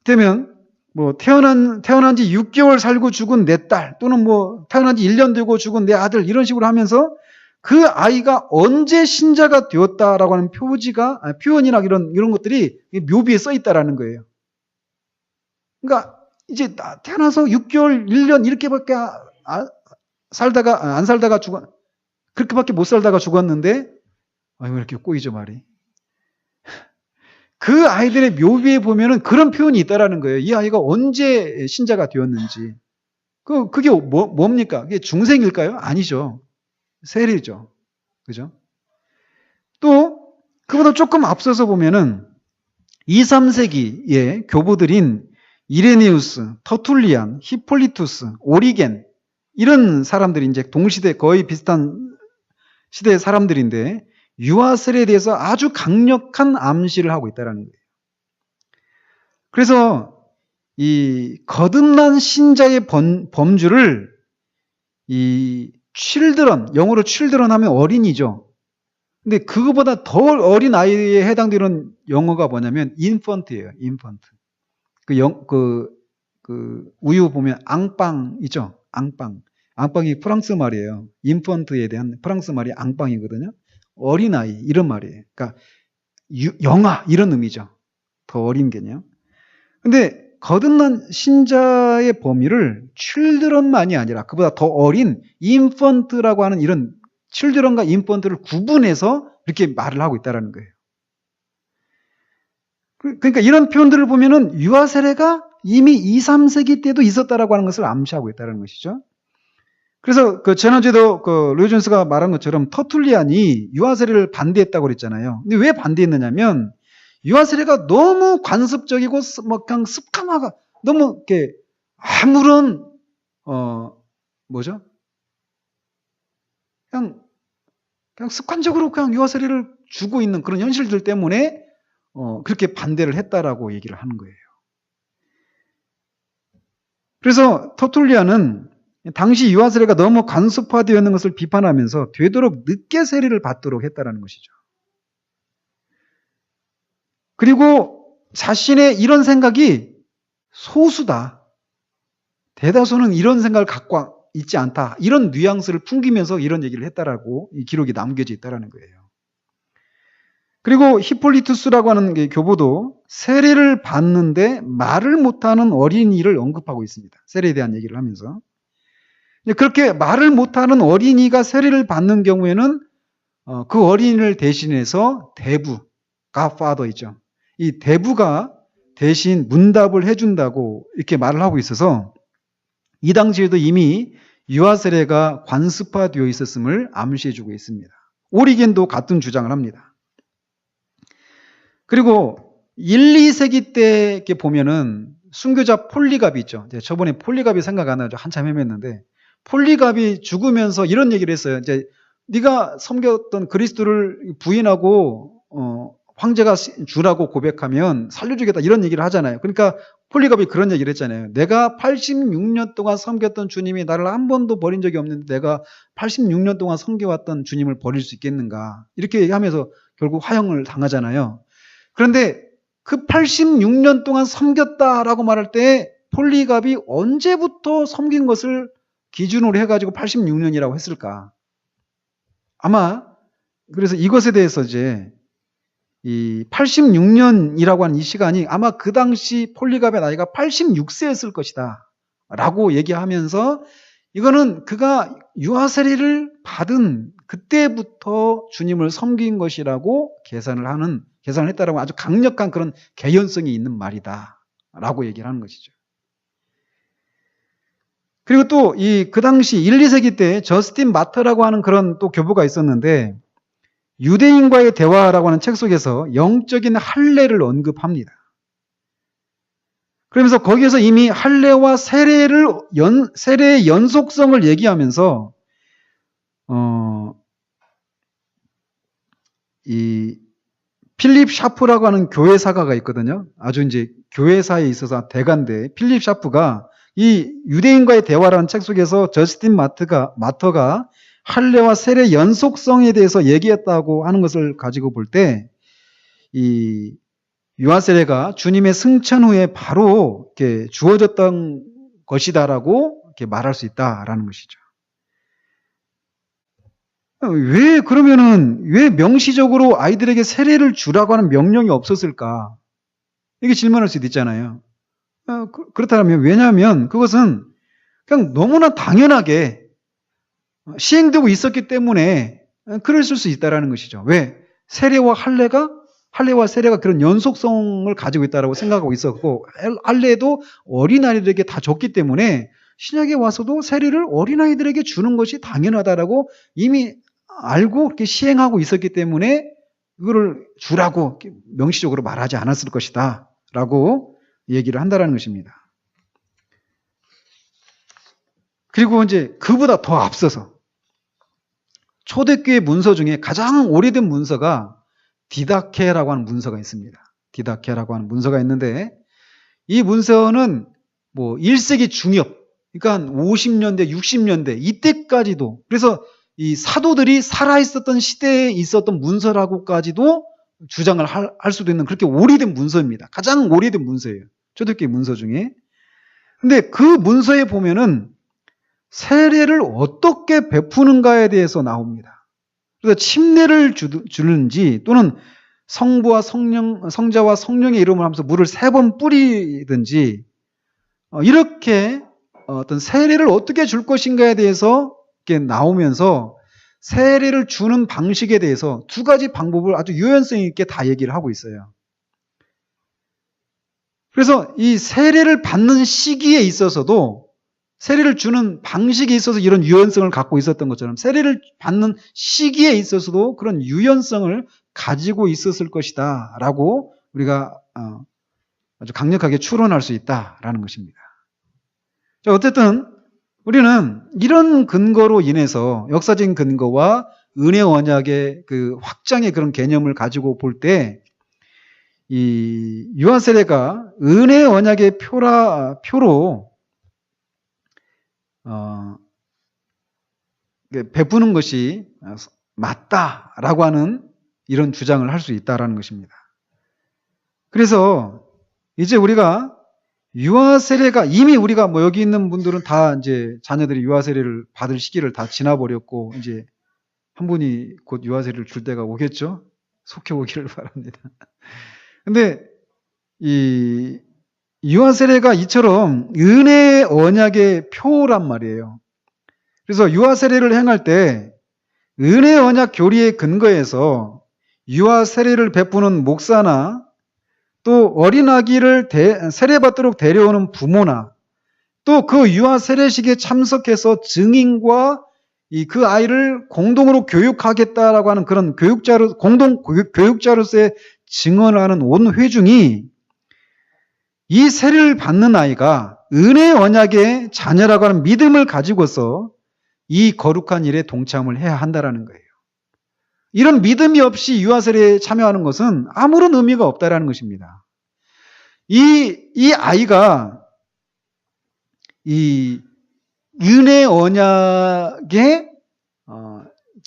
그러면 뭐 태어난 지 6개월 살고 죽은 내 딸 또는 뭐 태어난 지 1년 되고 죽은 내 아들 이런 식으로 하면서 그 아이가 언제 신자가 되었다라고 하는 표현이나 이런 것들이 묘비에 써 있다라는 거예요. 그러니까 이제 태어나서 6개월, 1년 이렇게밖에 안 살다가 그렇게밖에 못 살다가 죽었는데 왜 이렇게 꼬이죠 말이. 그 아이들의 묘비에 보면은 그런 표현이 있다라는 거예요. 이 아이가 언제 신자가 되었는지. 그게 뭡니까? 그게 중생일까요? 아니죠. 세례죠. 그죠? 또, 그보다 조금 앞서서 보면은 2, 3세기의 교부들인 이레네우스, 터툴리안, 히폴리투스, 오리겐, 이런 사람들이 이제 동시대 거의 비슷한 시대의 사람들인데, 유아 세례에 대해서 아주 강력한 암시를 하고 있다는 거예요. 그래서 이 거듭난 신자의 범주를 이 children, 영어로 children 하면 어린이죠. 근데 그거보다 더 어린 아이에 해당되는 영어가 뭐냐면 infant예요. infant. 그 우유 보면 앙빵이죠. 앙빵. 앙빵이 프랑스 말이에요. infant에 대한 프랑스 말이 앙빵이거든요. 어린아이 이런 말이에요. 그러니까 영아 이런 의미죠. 더 어린 개념. 근데 거듭난 신자의 범위를 children만이 아니라 그보다 더 어린 infant라고 하는 이런 children과 infant를 구분해서 이렇게 말을 하고 있다는 거예요. 그러니까 이런 표현들을 보면은 유아 세례가 이미 2, 3세기 때도 있었다라고 하는 것을 암시하고 있다는 것이죠. 그래서 그 지난주에도 그 로이 존스가 말한 것처럼 터툴리안이 유아 세례를 반대했다고 그랬잖아요. 근데 왜 반대했느냐면 유아 세례가 너무 관습적이고 뭐 그냥 습관화가 너무 이렇게 아무런 뭐죠? 그냥 습관적으로 그냥 유아 세례를 주고 있는 그런 현실들 때문에 그렇게 반대를 했다라고 얘기를 하는 거예요. 그래서 터툴리안은 당시 유아 세례가 너무 간섭화되어 있는 것을 비판하면서 되도록 늦게 세례를 받도록 했다라는 것이죠. 그리고 자신의 이런 생각이 소수다. 대다수는 이런 생각을 갖고 있지 않다. 이런 뉘앙스를 풍기면서 이런 얘기를 했다라고 이 기록이 남겨져 있다라는 거예요. 그리고 히폴리투스라고 하는 교보도 세례를 받는데 말을 못하는 어린이를 언급하고 있습니다. 세례에 대한 얘기를 하면서. 그렇게 말을 못하는 어린이가 세례를 받는 경우에는 그 어린이를 대신해서 대부, godfather 있죠. 이 대부가 대신 문답을 해준다고 이렇게 말을 하고 있어서 이 당시에도 이미 유아 세례가 관습화되어 있었음을 암시해주고 있습니다. 오리겐도 같은 주장을 합니다. 그리고 1, 2세기 때 이렇게 보면은 순교자 폴리갑이 있죠. 저번에 폴리갑이 생각 안 나죠. 한참 헤맸는데 폴리갑이 죽으면서 이런 얘기를 했어요. 이제 네가 섬겼던 그리스도를 부인하고 황제가 주라고 고백하면 살려주겠다 이런 얘기를 하잖아요. 그러니까 폴리갑이 그런 얘기를 했잖아요. 내가 86년 동안 섬겼던 주님이 나를 한 번도 버린 적이 없는데 내가 86년 동안 섬겨왔던 주님을 버릴 수 있겠는가. 이렇게 얘기하면서 결국 화형을 당하잖아요. 그런데 그 86년 동안 섬겼다라고 말할 때 폴리갑이 언제부터 섬긴 것을 기준으로 해가지고 86년이라고 했을까? 아마 그래서 이것에 대해서 이제 이 86년이라고 하는 이 시간이 아마 그 당시 폴리갑의 나이가 86세였을 것이다 라고 얘기하면서 이거는 그가 유아세례를 받은 그때부터 주님을 섬긴 것이라고 계산을 했다라고 아주 강력한 그런 개연성이 있는 말이다 라고 얘기를 하는 것이죠. 그리고 또 그 당시 1, 2세기 때 저스틴 마터라고 하는 그런 또 교부가 있었는데 유대인과의 대화라고 하는 책 속에서 영적인 할례를 언급합니다. 그러면서 거기에서 이미 할례와 세례의 연속성을 얘기하면서 이 필립 샤프라고 하는 교회사가가 있거든요. 아주 이제 교회사에 있어서 대가인데 필립 샤프가 이 유대인과의 대화라는 책 속에서 저스틴 마터가 할례와 세례 연속성에 대해서 얘기했다고 하는 것을 가지고 볼 때 이 유아세례가 주님의 승천 후에 바로 이렇게 주어졌던 것이다라고 이렇게 말할 수 있다라는 것이죠. 왜 명시적으로 아이들에게 세례를 주라고 하는 명령이 없었을까? 이게 질문할 수도 있잖아요. 그렇다면 왜냐하면 그것은 그냥 너무나 당연하게 시행되고 있었기 때문에 그랬을 수 있다라는 것이죠. 왜? 세례와 세례가 그런 연속성을 가지고 있다라고 생각하고 있었고, 할례도 어린아이들에게 다 줬기 때문에 신약에 와서도 세례를 어린아이들에게 주는 것이 당연하다라고 이미 알고 이렇게 시행하고 있었기 때문에 이거를 주라고 명시적으로 말하지 않았을 것이다 라고 얘기를 한다라는 것입니다. 그리고 이제 그보다 더 앞서서 초대교회 문서 중에 가장 오래된 문서가 디다케라고 하는 문서가 있습니다. 디다케라고 하는 문서가 있는데 이 문서는 뭐 1세기 중엽, 그러니까 50년대, 60년대 이때까지도, 그래서 이 사도들이 살아있었던 시대에 있었던 문서라고까지도 주장을 할 수도 있는 그렇게 오래된 문서입니다. 가장 오래된 문서예요. 초대교회 문서 중에. 근데 그 문서에 보면은 세례를 어떻게 베푸는가에 대해서 나옵니다. 그래서 침례를 주는지 또는 성자와 성령의 이름을 하면서 물을 3번 뿌리든지 이렇게 어떤 세례를 어떻게 줄 것인가에 대해서 이렇게 나오면서 세례를 주는 방식에 대해서 2가지 방법을 아주 유연성 있게 다 얘기를 하고 있어요. 그래서 이 세례를 받는 시기에 있어서도 세례를 주는 방식에 있어서 이런 유연성을 갖고 있었던 것처럼 세례를 받는 시기에 있어서도 그런 유연성을 가지고 있었을 것이다 라고 우리가 아주 강력하게 추론할 수 있다라는 것입니다. 자, 어쨌든 우리는 이런 근거로 인해서 역사적인 근거와 은혜 언약의 그 확장의 그런 개념을 가지고 볼 때 이 유아세례가 은혜 언약의 표로 베푸는 것이 맞다라고 하는 이런 주장을 할 수 있다라는 것입니다. 그래서 이제 우리가 유아세례가 이미 우리가 뭐 여기 있는 분들은 다 이제 자녀들이 유아세례를 받을 시기를 다 지나버렸고 이제 한 분이 곧 유아세례를 줄 때가 오겠죠? 속해 오기를 바랍니다. 근데 이 유아세례가 이처럼 은혜의 언약의 표란 말이에요. 그래서 유아세례를 행할 때 은혜의 언약 교리의 근거에서 유아세례를 베푸는 목사나 또 어린아기를 세례받도록 데려오는 부모나 또 그 유아세례식에 참석해서 증인과 그 아이를 공동으로 교육하겠다라고 하는 그런 공동 교육자로서의 증언을 하는 온 회중이 이 세례를 받는 아이가 은혜의 언약의 자녀라고 하는 믿음을 가지고서 이 거룩한 일에 동참을 해야 한다라는 거예요. 이런 믿음이 없이 유아세례에 참여하는 것은 아무런 의미가 없다라는 것입니다. 이 아이가 이 은혜 언약에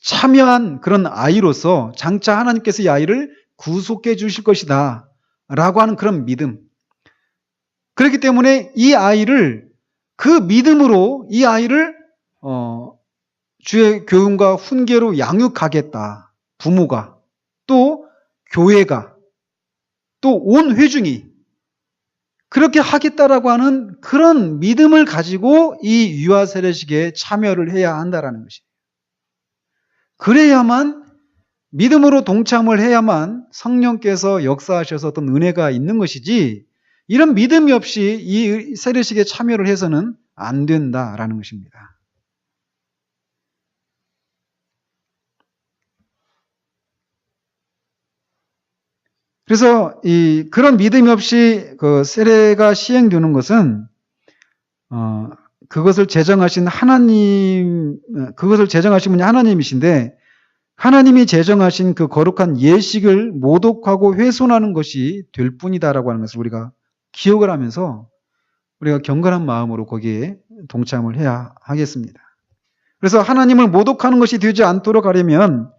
참여한 그런 아이로서 장차 하나님께서 이 아이를 구속해 주실 것이다 라고 하는 그런 믿음. 그렇기 때문에 이 아이를 그 믿음으로 이 아이를 주의 교훈과 훈계로 양육하겠다. 부모가 또 교회가 또 온 회중이 그렇게 하겠다라고 하는 그런 믿음을 가지고 이 유아 세례식에 참여를 해야 한다라는 것이에요. 그래야만 믿음으로 동참을 해야만 성령께서 역사하셔서 어떤 은혜가 있는 것이지 이런 믿음이 없이 이 세례식에 참여를 해서는 안 된다라는 것입니다. 그래서 그런 믿음이 없이 그 세례가 시행되는 것은 그것을 제정하신 분이 하나님이신데 하나님이 제정하신 그 거룩한 예식을 모독하고 훼손하는 것이 될 뿐이다라고 하는 것을 우리가 기억을 하면서 우리가 경건한 마음으로 거기에 동참을 해야 하겠습니다. 그래서 하나님을 모독하는 것이 되지 않도록 하려면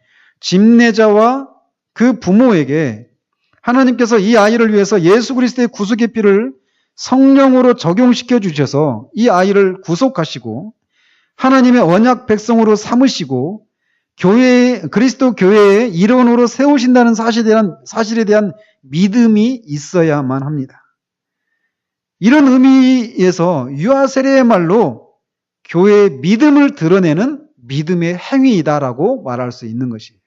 집례자와 그 부모에게 하나님께서 이 아이를 위해서 예수 그리스도의 구속의 피를 성령으로 적용시켜 주셔서 이 아이를 구속하시고 하나님의 언약 백성으로 삼으시고 그리스도 교회의 일원으로 세우신다는 사실에 대한 믿음이 있어야만 합니다. 이런 의미에서 유아 세례야말로 교회의 믿음을 드러내는 믿음의 행위이다라고 말할 수 있는 것이에요.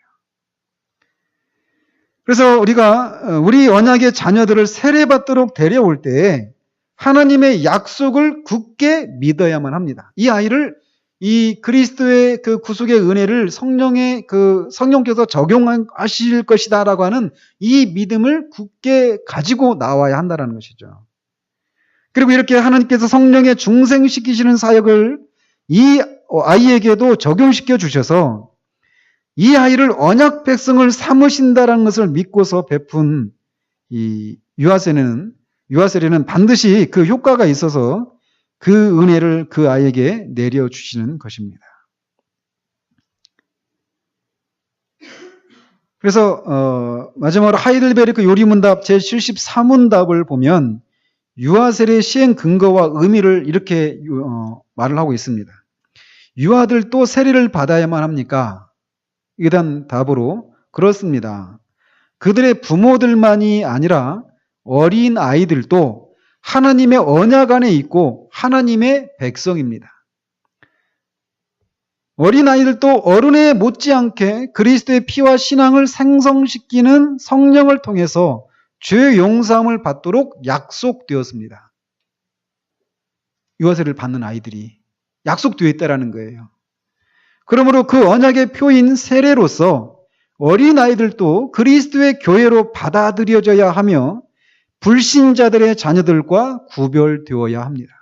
그래서 우리가 우리 언약의 자녀들을 세례받도록 데려올 때 하나님의 약속을 굳게 믿어야만 합니다. 이 아이를 이 그리스도의 그 구속의 은혜를 성령께서 적용하실 것이다라고 하는 이 믿음을 굳게 가지고 나와야 한다는 것이죠. 그리고 이렇게 하나님께서 성령에 중생시키시는 사역을 이 아이에게도 적용시켜 주셔서 이 아이를 언약 백성을 삼으신다라는 것을 믿고서 베푼 이 유아 세례는 반드시 그 효과가 있어서 그 은혜를 그 아이에게 내려주시는 것입니다. 그래서 마지막으로 하이델베르크 요리문답 제73문답을 보면 유아 세례 시행 근거와 의미를 이렇게 말을 하고 있습니다. 유아들도 세례를 받아야만 합니까? 이에 대한 답으로 그렇습니다. 그들의 부모들만이 아니라 어린 아이들도 하나님의 언약 안에 있고 하나님의 백성입니다. 어린 아이들도 어른에 못지않게 그리스도의 피와 신앙을 생성시키는 성령을 통해서 죄 용서함을 받도록 약속되었습니다. 유아세를 받는 아이들이 약속되어 있다는 거예요. 그러므로 그 언약의 표인 세례로서 어린 아이들도 그리스도의 교회로 받아들여져야 하며 불신자들의 자녀들과 구별되어야 합니다.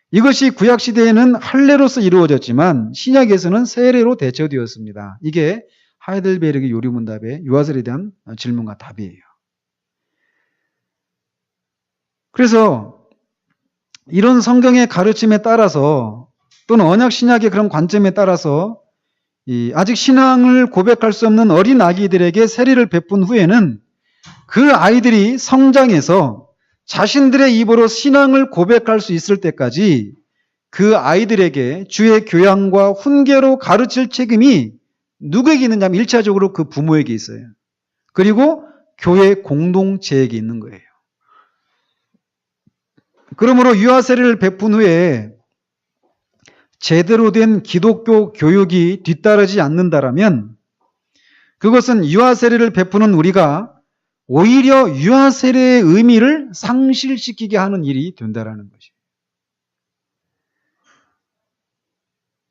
이것이 구약시대에는 할례로서 이루어졌지만 신약에서는 세례로 대처되었습니다. 이게 하이델베르크 요리문답의 유아세례에 대한 질문과 답이에요. 그래서 이런 성경의 가르침에 따라서 또는 언약 신약의 그런 관점에 따라서 아직 신앙을 고백할 수 없는 어린 아기들에게 세례를 베푼 후에는 그 아이들이 성장해서 자신들의 입으로 신앙을 고백할 수 있을 때까지 그 아이들에게 주의 교양과 훈계로 가르칠 책임이 누구에게 있느냐 하면 1차적으로 그 부모에게 있어요. 그리고 교회 공동체에게 있는 거예요. 그러므로 유아 세례를 베푼 후에 제대로 된 기독교 교육이 뒤따르지 않는다라면 그것은 유아 세례를 베푸는 우리가 오히려 유아 세례의 의미를 상실시키게 하는 일이 된다라는 것이에요.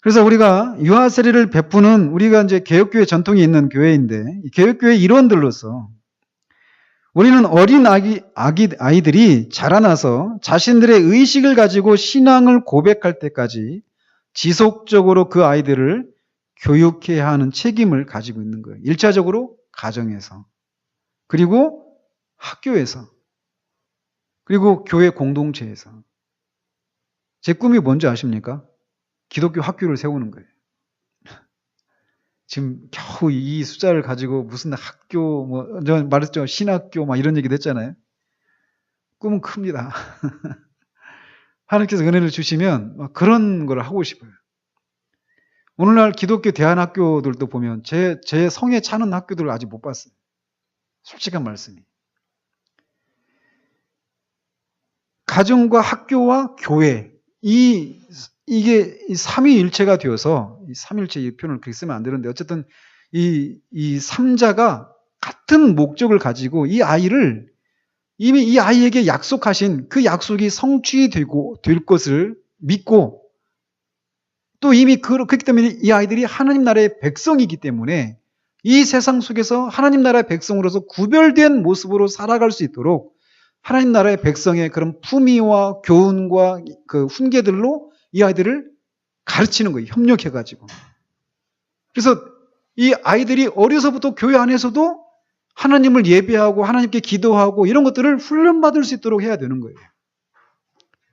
그래서 우리가 유아 세례를 베푸는 우리가 이제 개혁교회 전통이 있는 교회인데 이 개혁교회 일원들로서 우리는 어린 아이들이 자라나서 자신들의 의식을 가지고 신앙을 고백할 때까지 지속적으로 그 아이들을 교육해야 하는 책임을 가지고 있는 거예요. 1차적으로 가정에서 그리고 학교에서 그리고 교회 공동체에서. 제 꿈이 뭔지 아십니까? 기독교 학교를 세우는 거예요. 지금 겨우 이 숫자를 가지고 무슨 학교, 저 말했죠. 신학교, 이런 얘기도 했잖아요. 꿈은 큽니다. 하나님께서 은혜를 주시면 그런 걸 하고 싶어요. 오늘날 기독교 대안학교들도 보면 제 성에 차는 학교들을 아직 못 봤어요. 솔직한 말씀이. 가정과 학교와 교회, 이게 삼위일체가 되어서, 이 삼일체 이 표현을 그렇게 쓰면 안 되는데, 어쨌든 이 삼자가 같은 목적을 가지고 이미 이 아이에게 약속하신 그 약속이 성취되고 될 것을 믿고, 또 이미 그렇기 때문에 이 아이들이 하나님 나라의 백성이기 때문에 이 세상 속에서 하나님 나라의 백성으로서 구별된 모습으로 살아갈 수 있도록 하나님 나라의 백성의 그런 품위와 교훈과 그 훈계들로 이 아이들을 가르치는 거예요. 협력해가지고. 그래서 이 아이들이 어려서부터 교회 안에서도 하나님을 예배하고 하나님께 기도하고 이런 것들을 훈련받을 수 있도록 해야 되는 거예요.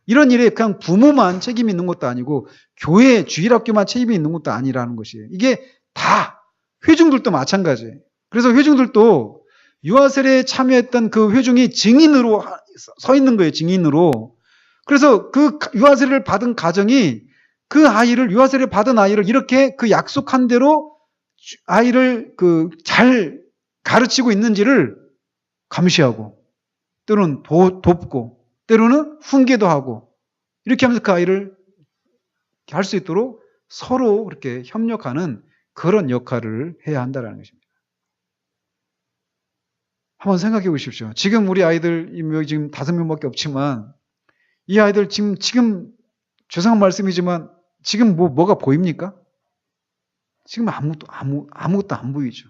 이런 일에 그냥 부모만 책임이 있는 것도 아니고 교회, 주일학교만 책임이 있는 것도 아니라는 것이에요. 이게 다 회중들도 마찬가지예요. 그래서 회중들도 유아세례에 참여했던 그 회중이 증인으로 서 있는 거예요. 증인으로. 그래서 그 유아세례를 받은 가정이 그 아이를, 유아세례를 받은 아이를 이렇게 그 약속한 대로 아이를 잘 가르치고 있는지를 감시하고, 때로는 돕고, 때로는 훈계도 하고, 이렇게 하면서 그 아이를 할 수 있도록 서로 그렇게 협력하는 그런 역할을 해야 한다는 것입니다. 한번 생각해 보십시오. 지금 우리 아이들, 지금 5명밖에 없지만, 이 아이들 지금 죄송한 말씀이지만, 지금 뭐가 보입니까? 지금 아무것도 안 보이죠.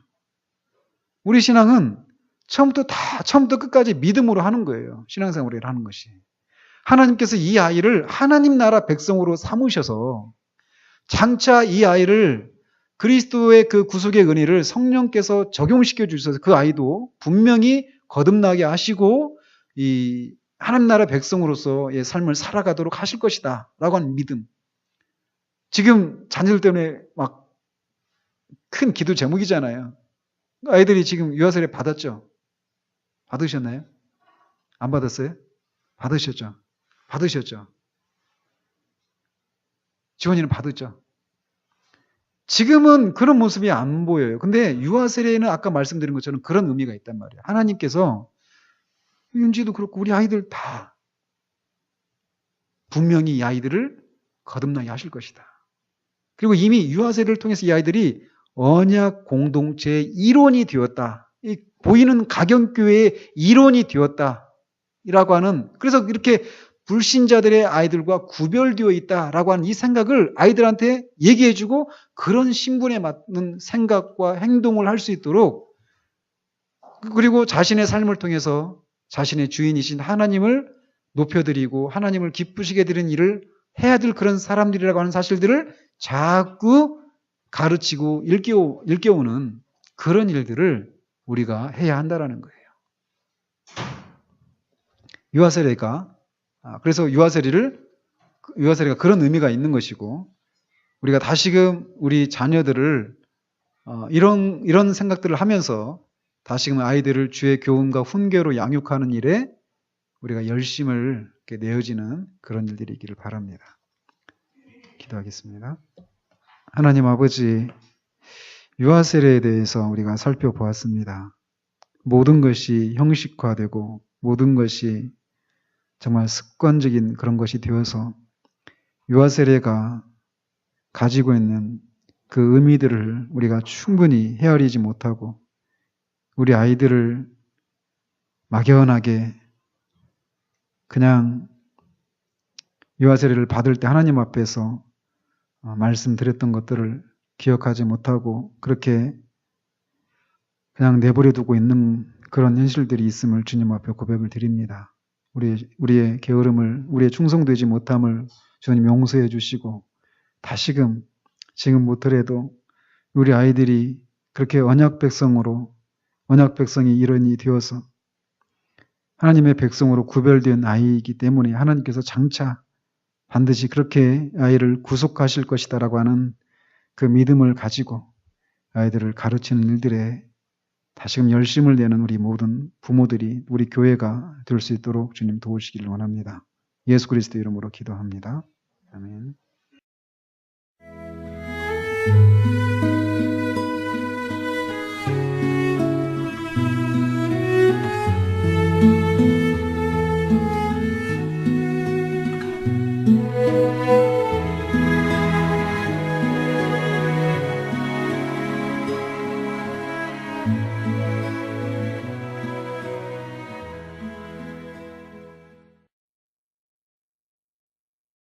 우리 신앙은 처음부터 끝까지 믿음으로 하는 거예요. 신앙생활을 하는 것이. 하나님께서 이 아이를 하나님 나라 백성으로 삼으셔서 장차 이 아이를 그리스도의 그 구속의 은혜를 성령께서 적용시켜 주셔서 그 아이도 분명히 거듭나게 하시고 이 하나님 나라 백성으로서의 삶을 살아가도록 하실 것이다 라고 하는 믿음. 지금 자녀들 때문에 막 큰 기도 제목이잖아요. 아이들이 지금 유아세례 받았죠? 받으셨나요? 안 받았어요? 받으셨죠? 받으셨죠? 지원이는 받았죠? 지금은 그런 모습이 안 보여요. 근데 유아세례는 아까 말씀드린 것처럼 그런 의미가 있단 말이에요. 하나님께서 윤지도 그렇고 우리 아이들 다 분명히 이 아이들을 거듭나게 하실 것이다. 그리고 이미 유아세례를 통해서 이 아이들이 언약 공동체의 일원이 되었다. 이 보이는 가경교회의 일원이 되었다라고 하는, 그래서 이렇게 불신자들의 아이들과 구별되어 있다라고 하는 이 생각을 아이들한테 얘기해주고 그런 신분에 맞는 생각과 행동을 할 수 있도록, 그리고 자신의 삶을 통해서 자신의 주인이신 하나님을 높여드리고 하나님을 기쁘시게 드리는 일을 해야 될 그런 사람들이라고 하는 사실들을 자꾸 가르치고 일깨우는 그런 일들을 우리가 해야 한다는 거예요. 유아세례가, 그래서 유아세례가 그런 의미가 있는 것이고, 우리가 다시금 우리 자녀들을 이런 생각들을 하면서 다시금 아이들을 주의 교훈과 훈계로 양육하는 일에 우리가 열심을 내어지는 그런 일들이 있기를 바랍니다. 기도하겠습니다. 하나님 아버지, 유아세례에 대해서 우리가 살펴보았습니다. 모든 것이 형식화되고 모든 것이 정말 습관적인 그런 것이 되어서 유아세례가 가지고 있는 그 의미들을 우리가 충분히 헤아리지 못하고 우리 아이들을 막연하게 그냥 유아세례를 받을 때 하나님 앞에서 말씀드렸던 것들을 기억하지 못하고 그렇게 그냥 내버려 두고 있는 그런 현실들이 있음을 주님 앞에 고백을 드립니다. 우리의 게으름을, 우리의 충성되지 못함을 주님 용서해 주시고 다시금 지금 못하래도 우리 아이들이 그렇게 언약 백성이 일원이 되어서 하나님의 백성으로 구별된 아이이기 때문에 하나님께서 장차 반드시 그렇게 아이를 구속하실 것이다라고 하는 그 믿음을 가지고 아이들을 가르치는 일들에 다시금 열심을 내는 우리 모든 부모들이 우리 교회가 될 수 있도록 주님 도우시기를 원합니다. 예수 그리스도 이름으로 기도합니다. 아멘.